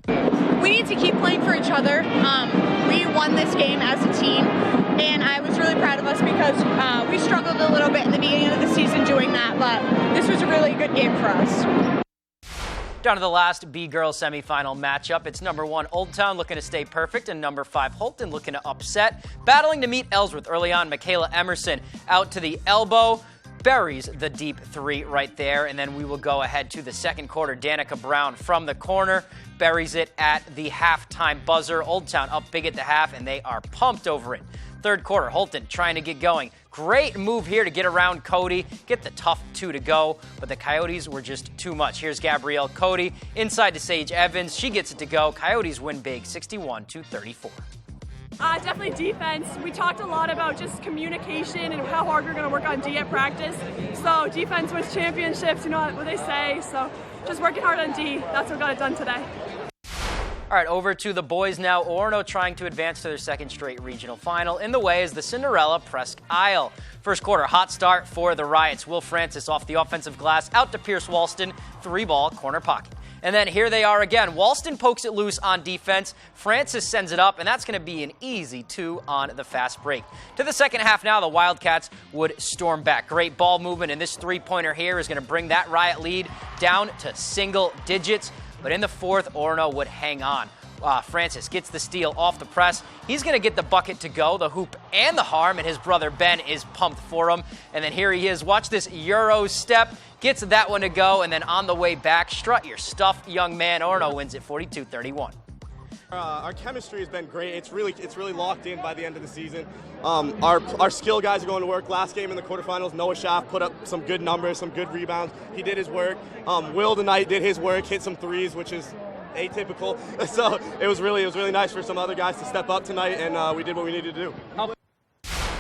Speaker 6: We need to keep playing for each other. We won this game as a team, and I was really proud of us because we struggled a little bit in the beginning of the season doing that, but this was a really good game for us.
Speaker 21: Down to the last B-Girls semifinal matchup. It's number 1 Old Town looking to stay perfect, and number 5 Holton looking to upset. Battling to meet Ellsworth early on, Michaela Emerson out to the elbow. Buries the deep 3 right there, and then we will go ahead to the second quarter. Danica Brown from the corner buries it at the halftime buzzer. Old Town up big at the half, and they are pumped over it. Third quarter, Holton trying to get going. Great move here to get around Cody, get the tough 2 to go, but the Coyotes were just too much. Here's Gabrielle Cody inside to Sage Evans. She gets it to go. Coyotes win big, 61-34.
Speaker 7: Definitely defense. We talked a lot about just communication and how hard we're going to work on D at practice. So defense wins championships, you know what they say. So just working hard on D. That's what got it done today.
Speaker 21: All right, over to the boys now. Orono trying to advance to their second straight regional final. In the way is the Cinderella Presque Isle. First quarter, hot start for the Riots. Will Francis off the offensive glass, out to Pierce Walston, 3-ball corner pocket. And then here they are again. Walston pokes it loose on defense. Francis sends it up, and that's going to be an easy 2 on the fast break. To the second half now, the Wildcats would storm back. Great ball movement, and this 3-pointer here is going to bring that Riot lead down to single digits. But in the fourth, Orono would hang on. Francis gets the steal off the press. He's going to get the bucket to go, the hoop and the harm, and his brother Ben is pumped for him. And then here he is. Watch this Euro step. Gets that one to go, and then on the way back, strut your stuff, young man. Orono wins it 42-31.
Speaker 9: Our chemistry has been great. It's really locked in by the end of the season. Our skill guys are going to work. Last game in the quarterfinals, Noah Schaff put up some good numbers, some good rebounds. He did his work. Will tonight did his work, hit some threes, which is atypical. So it was really nice for some other guys to step up tonight, and we did what we needed to do.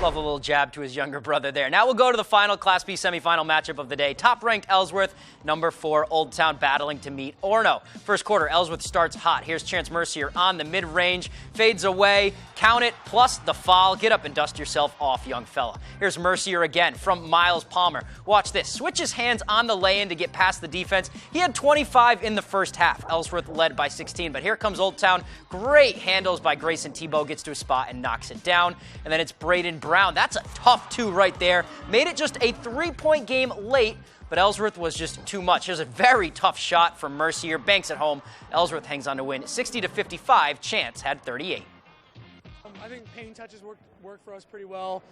Speaker 21: Love a little jab to his younger brother there. Now we'll go to the final Class B semifinal matchup of the day. Top-ranked Ellsworth, number 4, Old Town battling to meet Orono. First quarter, Ellsworth starts hot. Here's Chance Mercier on the mid-range. Fades away. Count it, plus the foul. Get up and dust yourself off, young fella. Here's Mercier again from Miles Palmer. Watch this. Switches hands on the lay-in to get past the defense. He had 25 in the first half. Ellsworth led by 16, but here comes Old Town. Great handles by Grayson Tebow. Gets to a spot and knocks it down. And then it's Braden Brown. That's a tough 2 right there. Made it just a 3-point game late, but Ellsworth was just too much. Here's a very tough shot from Mercier. Banks at home. Ellsworth hangs on to win 60-55. Chance had 38.
Speaker 10: I think paint touches work for us pretty well.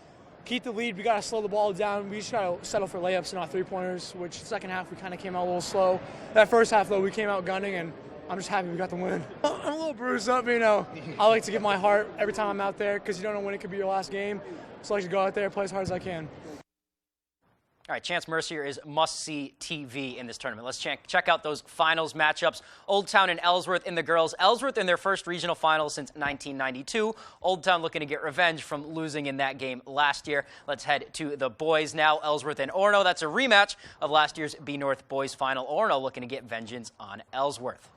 Speaker 10: Keep the lead. We got to slow the ball down. We just got to settle for layups and not 3-pointers, which second half we kind of came out a little slow. That first half, though, we came out gunning, and I'm just happy we got the win. I'm a little bruised up, you know. I like to give my heart every time I'm out there because you don't know when it could be your last game. So I like to go out there and play as hard as I can.
Speaker 21: All right, Chance Mercier is must-see TV in this tournament. Let's check out those finals matchups. Old Town and Ellsworth in the girls. Ellsworth in their first regional finals since 1992. Old Town looking to get revenge from losing in that game last year. Let's head to the boys now. Ellsworth and Orono. That's a rematch of last year's B North boys final. Orono looking to get vengeance on Ellsworth.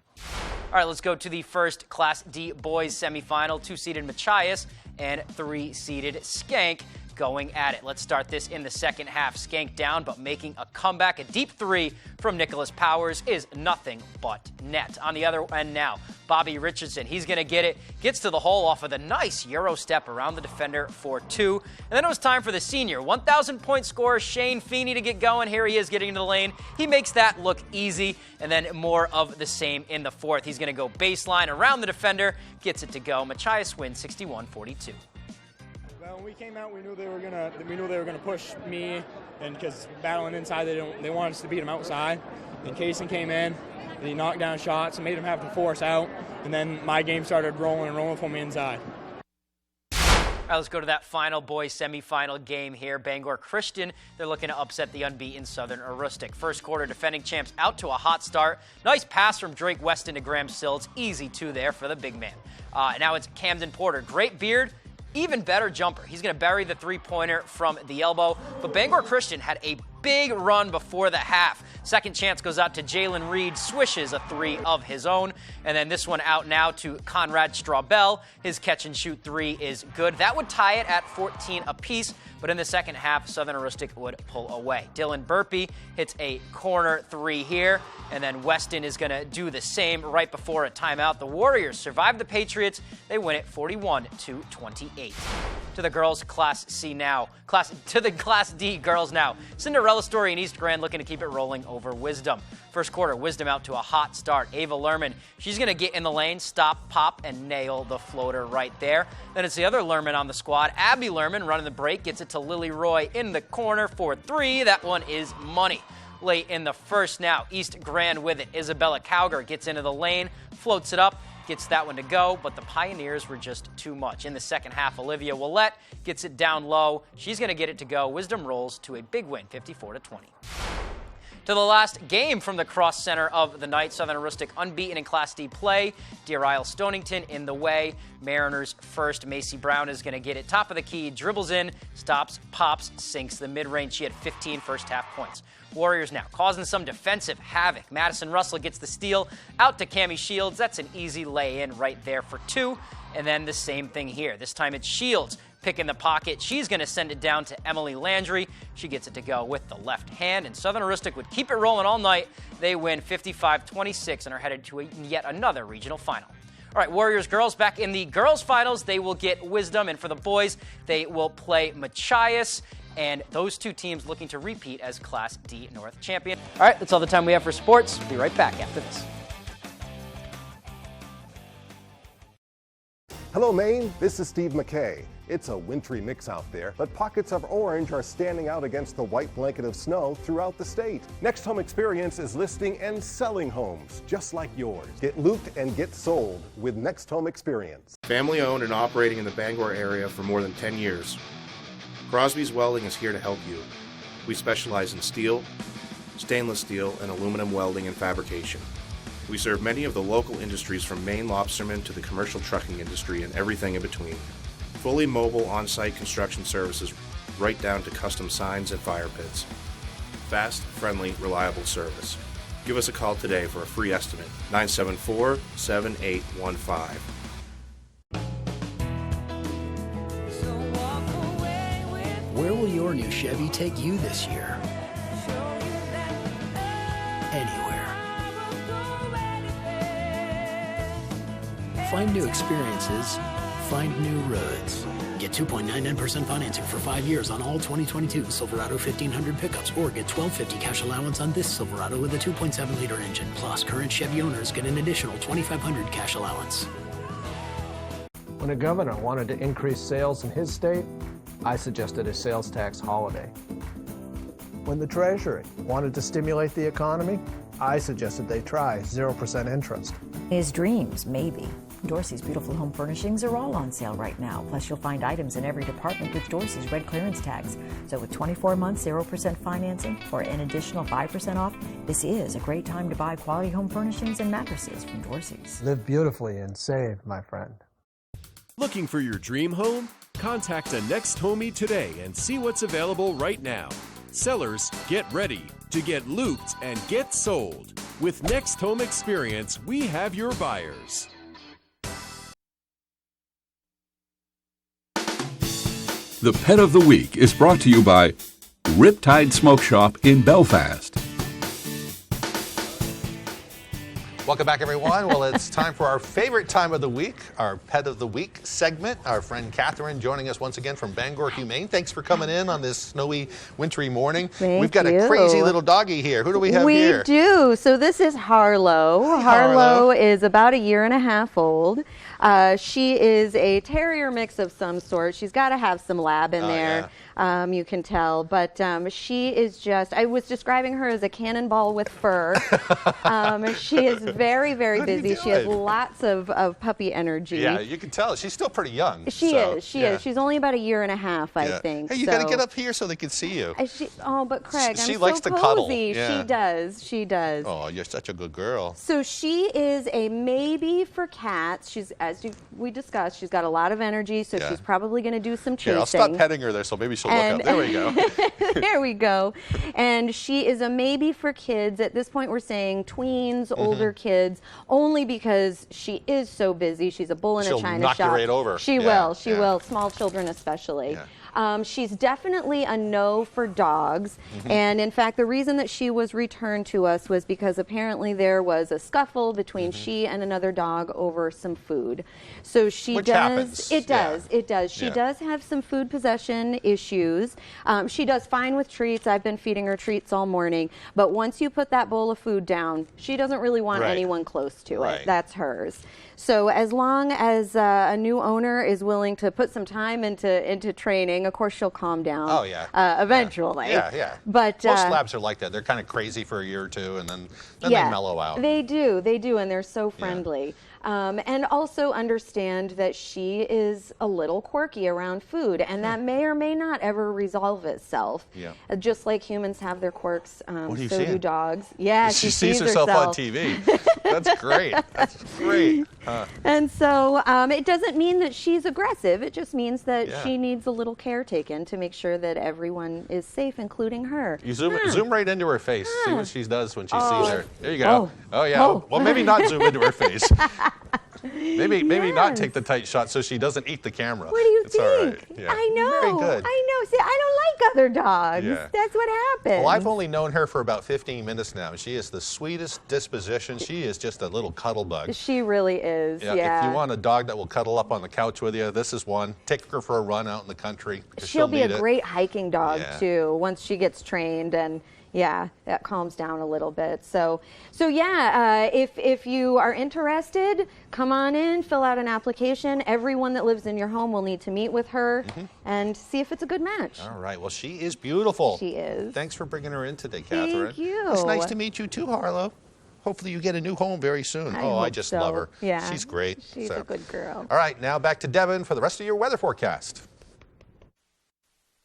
Speaker 21: All right, let's go to the first Class D boys semifinal. 2-seeded Machias and 3-seeded Skank going at it. Let's start this in the second half. Skank down, but making a comeback. A deep 3 from Nicholas Powers is nothing but net. On the other end now, Bobby Richardson. He's going to get it. Gets to the hole off of the nice Euro step around the defender for 2. And then it was time for the senior 1,000-point scorer Shane Feeney to get going. Here he is getting into the lane. He makes that look easy. And then more of the same in the fourth. He's going to go baseline around the defender. Gets it to go. Machias wins 61-42.
Speaker 10: Well, when we came out, we knew they were gonna push me, and because battling inside, they wanted us to beat them outside. And Kaysen came in, and he knocked down shots and made them have to force out. And then my game started rolling for me inside.
Speaker 21: All right, let's go to that final boys semifinal game here. Bangor Christian, they're looking to upset the unbeaten Southern Aroostook. First quarter, defending champs out to a hot start. Nice pass from Drake Weston to Graham Sills. Easy 2 there for the big man. Now it's Camden Porter. Great beard. Even better jumper. He's going to bury the 3-pointer from the elbow. But Bangor Christian had a big run before the half. Second chance goes out to Jalen Reed. Swishes a 3 of his own. And then this one out now to Conrad Straubel. His catch-and-shoot 3 is good. That would tie it at 14 apiece. But in the second half, Southern Aroostook would pull away. Dylan Burpee hits a corner 3 here. And then Weston is going to do the same right before a timeout. The Warriors survive the Patriots. They win it 41-28. To the girls' Class C now. To the Class D girls now. Cinderella Story in East Grand looking to keep it rolling over Wisdom. First quarter, Wisdom out to a hot start. Ava Lerman, she's going to get in the lane, stop, pop, and nail the floater right there. Then it's the other Lerman on the squad. Abby Lerman running the break, gets it to Lily Roy in the corner for 3. That one is money. Late in the first now, East Grand with it. Isabella Cowger gets into the lane, floats it up, gets that one to go, but the Pioneers were just too much. In the second half, Olivia Willette gets it down low. She's going to get it to go. Wisdom rolls to a big win, 54-20. To the last game from the cross center of the night, Southern Aroostook unbeaten in Class D play. Deer Isle Stonington in the way. Mariners first. Macy Brown is going to get it top of the key, dribbles in, stops, pops, sinks the mid-range. She had 15 first half points. Warriors now causing some defensive havoc. Madison Russell gets the steal out to Cammie Shields. That's an easy lay-in right there for 2. And then the same thing here. This time it's Shields picking the pocket. She's going to send it down to Emily Landry. She gets it to go with the left hand. And Southern Aroostook would keep it rolling all night. They win 55-26 and are headed to yet another regional final. All right, Warriors girls back in the girls finals. They will get Wisdom. And for the boys, they will play Machias. And those two teams looking to repeat as Class D North champion. All right, that's all the time we have for sports. Be right back after this.
Speaker 8: Hello, Maine. This is Steve McKay. It's a wintry mix out there, but pockets of orange are standing out against the white blanket of snow throughout the state. Next Home Experience is listing and selling homes just like yours. Get looped and get sold with Next Home Experience.
Speaker 11: Family owned and operating in the Bangor area for more than 10 years. Crosby's Welding is here to help you. We specialize in steel, stainless steel, and aluminum welding and fabrication. We serve many of the local industries from Maine lobstermen to the commercial trucking industry and everything in between. Fully mobile on-site construction services right down to custom signs and fire pits. Fast, friendly, reliable service. Give us a call today for a free estimate. 974-7815.
Speaker 13: Where will your new Chevy take you this year? Anywhere. Find new experiences. Find new roads. Get 2.99% financing for 5 years on all 2022 Silverado 1500 pickups, or get $1,250 cash allowance on this Silverado with a 2.7-liter engine. Plus, current Chevy owners get an additional $2,500 cash allowance.
Speaker 24: When a governor wanted to increase sales in his state, I suggested a sales tax holiday. When the Treasury wanted to stimulate the economy, I suggested they try 0% interest.
Speaker 25: His dreams, maybe. Dorsey's beautiful home furnishings are all on sale right now. Plus, you'll find items in every department with Dorsey's red clearance tags. So with 24 months, 0% financing, or an additional 5% off, this is a great time to buy quality home furnishings and mattresses from Dorsey's.
Speaker 24: Live beautifully and save, my friend.
Speaker 26: Looking for your dream home? Contact a Next Homie today and see what's available right now. Sellers, get ready to get looped and get sold. With Next Home Experience, we have your buyers.
Speaker 12: The Pet of the Week is brought to you by Riptide Smoke Shop in Belfast.
Speaker 2: Welcome back, everyone. Well, it's time for our favorite time of the week, our Pet of the Week segment. Our friend Catherine joining us once again from Bangor Humane. Thanks for coming in on this snowy, wintry morning. We've got a crazy little doggy here. Who do we have here?
Speaker 27: We do. So this is Harlow.
Speaker 2: Hi,
Speaker 27: Harlow is about 1.5 years old. She is a terrier mix of some sort. She's got to have some lab in there.
Speaker 2: Yeah.
Speaker 27: You can tell, but she is just, I was describing her as a cannonball with fur. She is very, very busy. She has lots of puppy energy.
Speaker 2: Yeah, you can tell. She's still pretty young.
Speaker 27: She is. She's only about 1.5 years, I think.
Speaker 2: Hey, you got to get up here so they can see you.
Speaker 27: But Craig,
Speaker 2: she
Speaker 27: I'm
Speaker 2: likes
Speaker 27: so
Speaker 2: to
Speaker 27: cozy.
Speaker 2: cuddle. Yeah.
Speaker 27: She does.
Speaker 2: Oh, you're such a good girl.
Speaker 27: So she is a maybe for cats. She's, we discussed, she's got a lot of energy, so she's probably going to do some chasing.
Speaker 2: Here, I'll stop petting her there so maybe she'll look up. There we go.
Speaker 27: There we go. And she is a maybe for kids. At this point, we're saying tweens, older kids, only because she is so busy. She's a bull in a china shop.
Speaker 2: She'll knock you right over.
Speaker 27: She will. She will. Small children especially. Yeah. She's definitely a no for dogs. And in fact, the reason that she was returned to us was because apparently there was a scuffle between she and another dog over some food. So she
Speaker 2: Which
Speaker 27: does.
Speaker 2: happens.
Speaker 27: It does. It does. She does have some food possession issues. She does fine with treats. I've been feeding her treats all morning. But once you put that bowl of food down, she doesn't really want anyone close to it. That's hers. So as long as a new owner is willing to put some time into training, of course she'll calm down.
Speaker 2: Oh, yeah.
Speaker 27: Eventually.
Speaker 2: Yeah.
Speaker 27: But
Speaker 2: most labs are like that. They're kind of crazy for a year or two, and then they mellow out.
Speaker 27: They do, and they're so friendly. And also understand that she is a little quirky around food, and that may or may not ever resolve itself.
Speaker 2: Yeah.
Speaker 27: Just like humans have their quirks,
Speaker 2: What are you
Speaker 27: so
Speaker 2: seeing?
Speaker 27: do dogs. Yeah,
Speaker 2: she sees herself on TV. That's great. That's great.
Speaker 27: And so it doesn't mean that she's aggressive. It just means that she needs a little care taken to make sure that everyone is safe, including her.
Speaker 2: You zoom right into her face. See what she does when she sees her. There you go. Oh yeah.
Speaker 27: Oh.
Speaker 2: Well, maybe not zoom into her face. Maybe not take the tight shot so she doesn't eat the camera.
Speaker 27: What do you
Speaker 2: it's
Speaker 27: think?
Speaker 2: All right. Yeah.
Speaker 27: I know.
Speaker 2: Very good.
Speaker 27: I know. See, I don't like other dogs.
Speaker 2: Yeah.
Speaker 27: That's what happens.
Speaker 2: Well, I've only known her for about 15 minutes now. She is the sweetest disposition. She is just a little cuddle bug.
Speaker 27: She really is. Yeah.
Speaker 2: If you want a dog that will cuddle up on the couch with you, this is one. Take her for a run out in the country.
Speaker 27: She'll be
Speaker 2: need
Speaker 27: a
Speaker 2: it.
Speaker 27: great hiking dog
Speaker 2: Yeah.
Speaker 27: too once she gets trained, and Yeah, that calms down a little bit. So yeah, if you are interested, come on in, fill out an application. Everyone that lives in your home will need to meet with her and see if it's a good match.
Speaker 2: All right. Well, she is beautiful.
Speaker 27: She is.
Speaker 2: Thanks for bringing her in today, Catherine.
Speaker 27: Thank you.
Speaker 2: It's nice to meet you too, Harlow. Hopefully you get a new home very soon. I just
Speaker 27: so.
Speaker 2: love her.
Speaker 27: Yeah.
Speaker 2: She's great.
Speaker 27: She's a good girl.
Speaker 2: All right, now back to Devin for the rest of your weather forecast.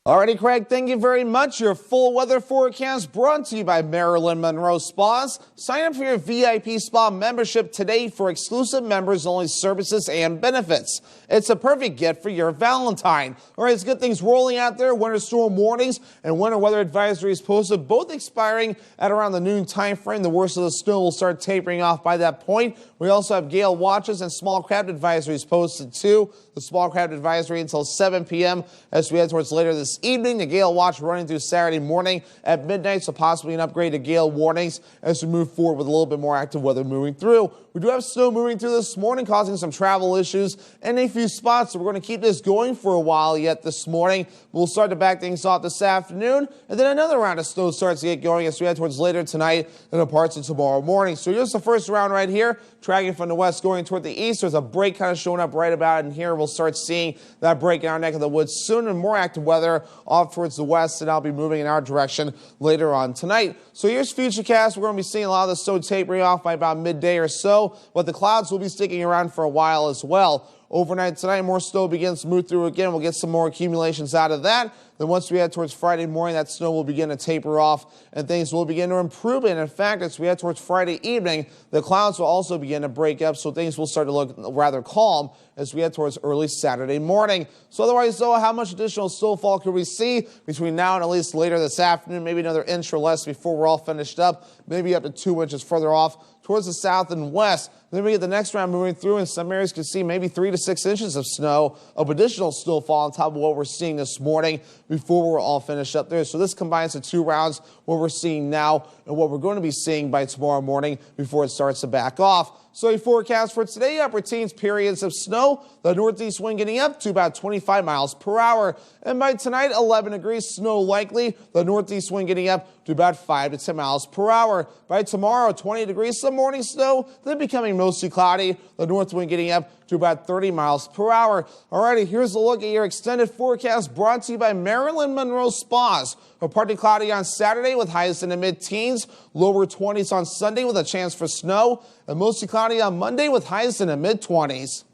Speaker 3: Alrighty, Craig, thank you very much. Your full weather forecast brought to you by Marilyn Monroe Spas. Sign up for your VIP spa membership today for exclusive members-only services and benefits. It's a perfect gift for your Valentine. All right, it's good things rolling out there. Winter storm warnings and winter weather advisories posted, both expiring at around the noon time frame. The worst of the snow will start tapering off by that point. We also have gale watches and small craft advisories posted too. The small craft advisory until 7 p.m. as we head towards later this evening. The gale watch running through Saturday morning at midnight, so possibly an upgrade to gale warnings as we move forward with a little bit more active weather moving through. We do have snow moving through this morning, causing some travel issues in a few spots. So we're going to keep this going for a while yet this morning. We'll start to back things off this afternoon, and then another round of snow starts to get going as we head towards later tonight and the parts of tomorrow morning. So here's the first round right here, tracking from the west going toward the east. There's a break kind of showing up right about in here. We'll start seeing that break in our neck of the woods soon, and more active weather off towards the west, and I'll be moving in our direction later on tonight. So here's Futurecast. We're going to be seeing a lot of the snow tapering off by about midday or so, but the clouds will be sticking around for a while as well. Overnight tonight, more snow begins to move through again. We'll get some more accumulations out of that. Then once we head towards Friday morning, that snow will begin to taper off and things will begin to improve. And in fact, as we head towards Friday evening, the clouds will also begin to break up, so things will start to look rather calm as we head towards early Saturday morning. So otherwise, though, how much additional snowfall could we see between now and at least later this afternoon? Maybe another inch or less before we're all finished up, maybe up to 2 inches further off towards the south and west. Then we get the next round moving through, and some areas could see maybe 3 to 6 inches of snow, of additional snowfall on top of what we're seeing this morning before we're all finished up there. So this combines the 2 rounds, what we're seeing now and what we're going to be seeing by tomorrow morning before it starts to back off. So a forecast for today, upper teens periods of snow, the northeast wind getting up to about 25 miles per hour. And by tonight, 11 degrees, snow likely, the northeast wind getting up to about 5 to 10 miles per hour. By tomorrow, 20 degrees, some morning snow, then becoming mostly cloudy, the north wind getting up to about 30 miles per hour. Alrighty, here's a look at your extended forecast brought to you by Marilyn Monroe Spas. A partly cloudy on Saturday with highs in the mid-teens, lower 20s on Sunday with a chance for snow, and mostly cloudy on Monday with highs in the mid-20s.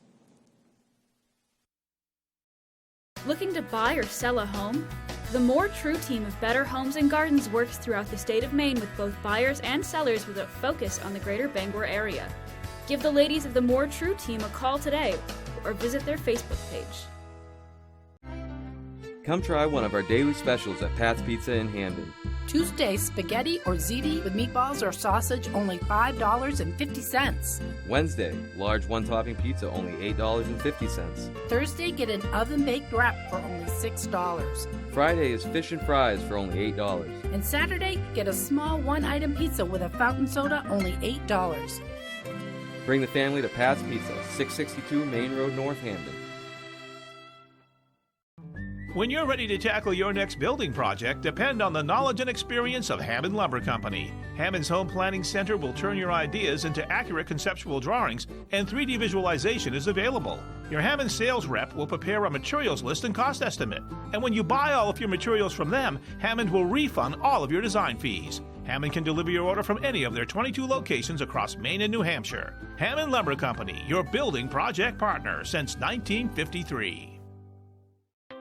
Speaker 14: Looking to buy or sell a home? The More True team of Better Homes and Gardens works throughout the state of Maine with both buyers and sellers with a focus on the greater Bangor area. Give the ladies of the More True team a call today or visit their Facebook page.
Speaker 15: Come try one of our daily specials at Pat's Pizza in Hamden.
Speaker 16: Tuesday, spaghetti or ziti with meatballs or sausage, only $5.50.
Speaker 15: Wednesday, large one-topping pizza, only $8.50.
Speaker 16: Thursday, get an oven-baked wrap for only $6.
Speaker 15: Friday is fish and fries for only $8.
Speaker 16: And Saturday, get a small one-item pizza with a fountain soda, only $8.
Speaker 15: Bring the family to Pat's Pizza, 662 Main Road, North Hamden.
Speaker 17: When you're ready to tackle your next building project, depend on the knowledge and experience of Hammond Lumber Company. Hammond's Home Planning Center will turn your ideas into accurate conceptual drawings, and 3D visualization is available. Your Hammond sales rep will prepare a materials list and cost estimate. And when you buy all of your materials from them, Hammond will refund all of your design fees. Hammond can deliver your order from any of their 22 locations across Maine and New Hampshire. Hammond Lumber Company, your building project partner since 1953.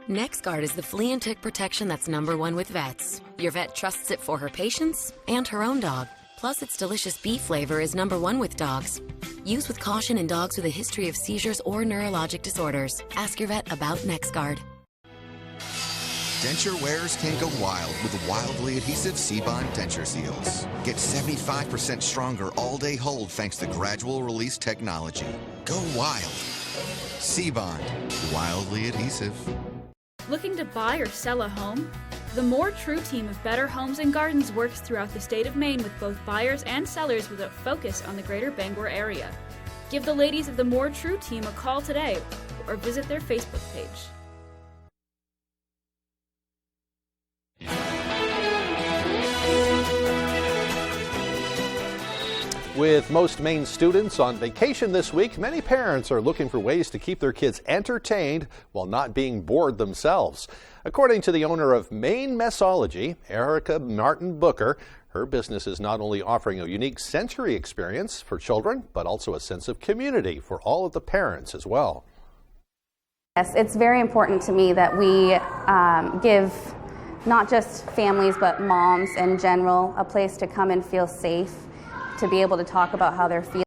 Speaker 18: NexGard is the flea and tick protection that's #1 with vets. Your vet trusts it for her patients and her own dog. Plus, its delicious beef flavor is #1 with dogs. Use with caution in dogs with a history of seizures or neurologic disorders. Ask your vet about NexGard.
Speaker 19: Denture wearers can go wild with wildly adhesive C-Bond denture seals. Get 75% stronger all-day hold thanks to gradual release technology. Go wild. C-Bond, wildly adhesive.
Speaker 14: Looking to buy or sell a home? The More True team of Better Homes and Gardens works throughout the state of Maine with both buyers and sellers with a focus on the greater Bangor area. Give the ladies of the More True team a call today or visit their Facebook page.
Speaker 2: With most Maine students on vacation this week, many parents are looking for ways to keep their kids entertained while not being bored themselves. According to the owner of Maine Messology, Erica Martin Booker, her business is not only offering a unique sensory experience for children, but also a sense of community for all of the parents as well.
Speaker 1: Yes, it's very important to me that we give not just families but moms in general a place to come and feel safe, to be able to talk about how they're feeling.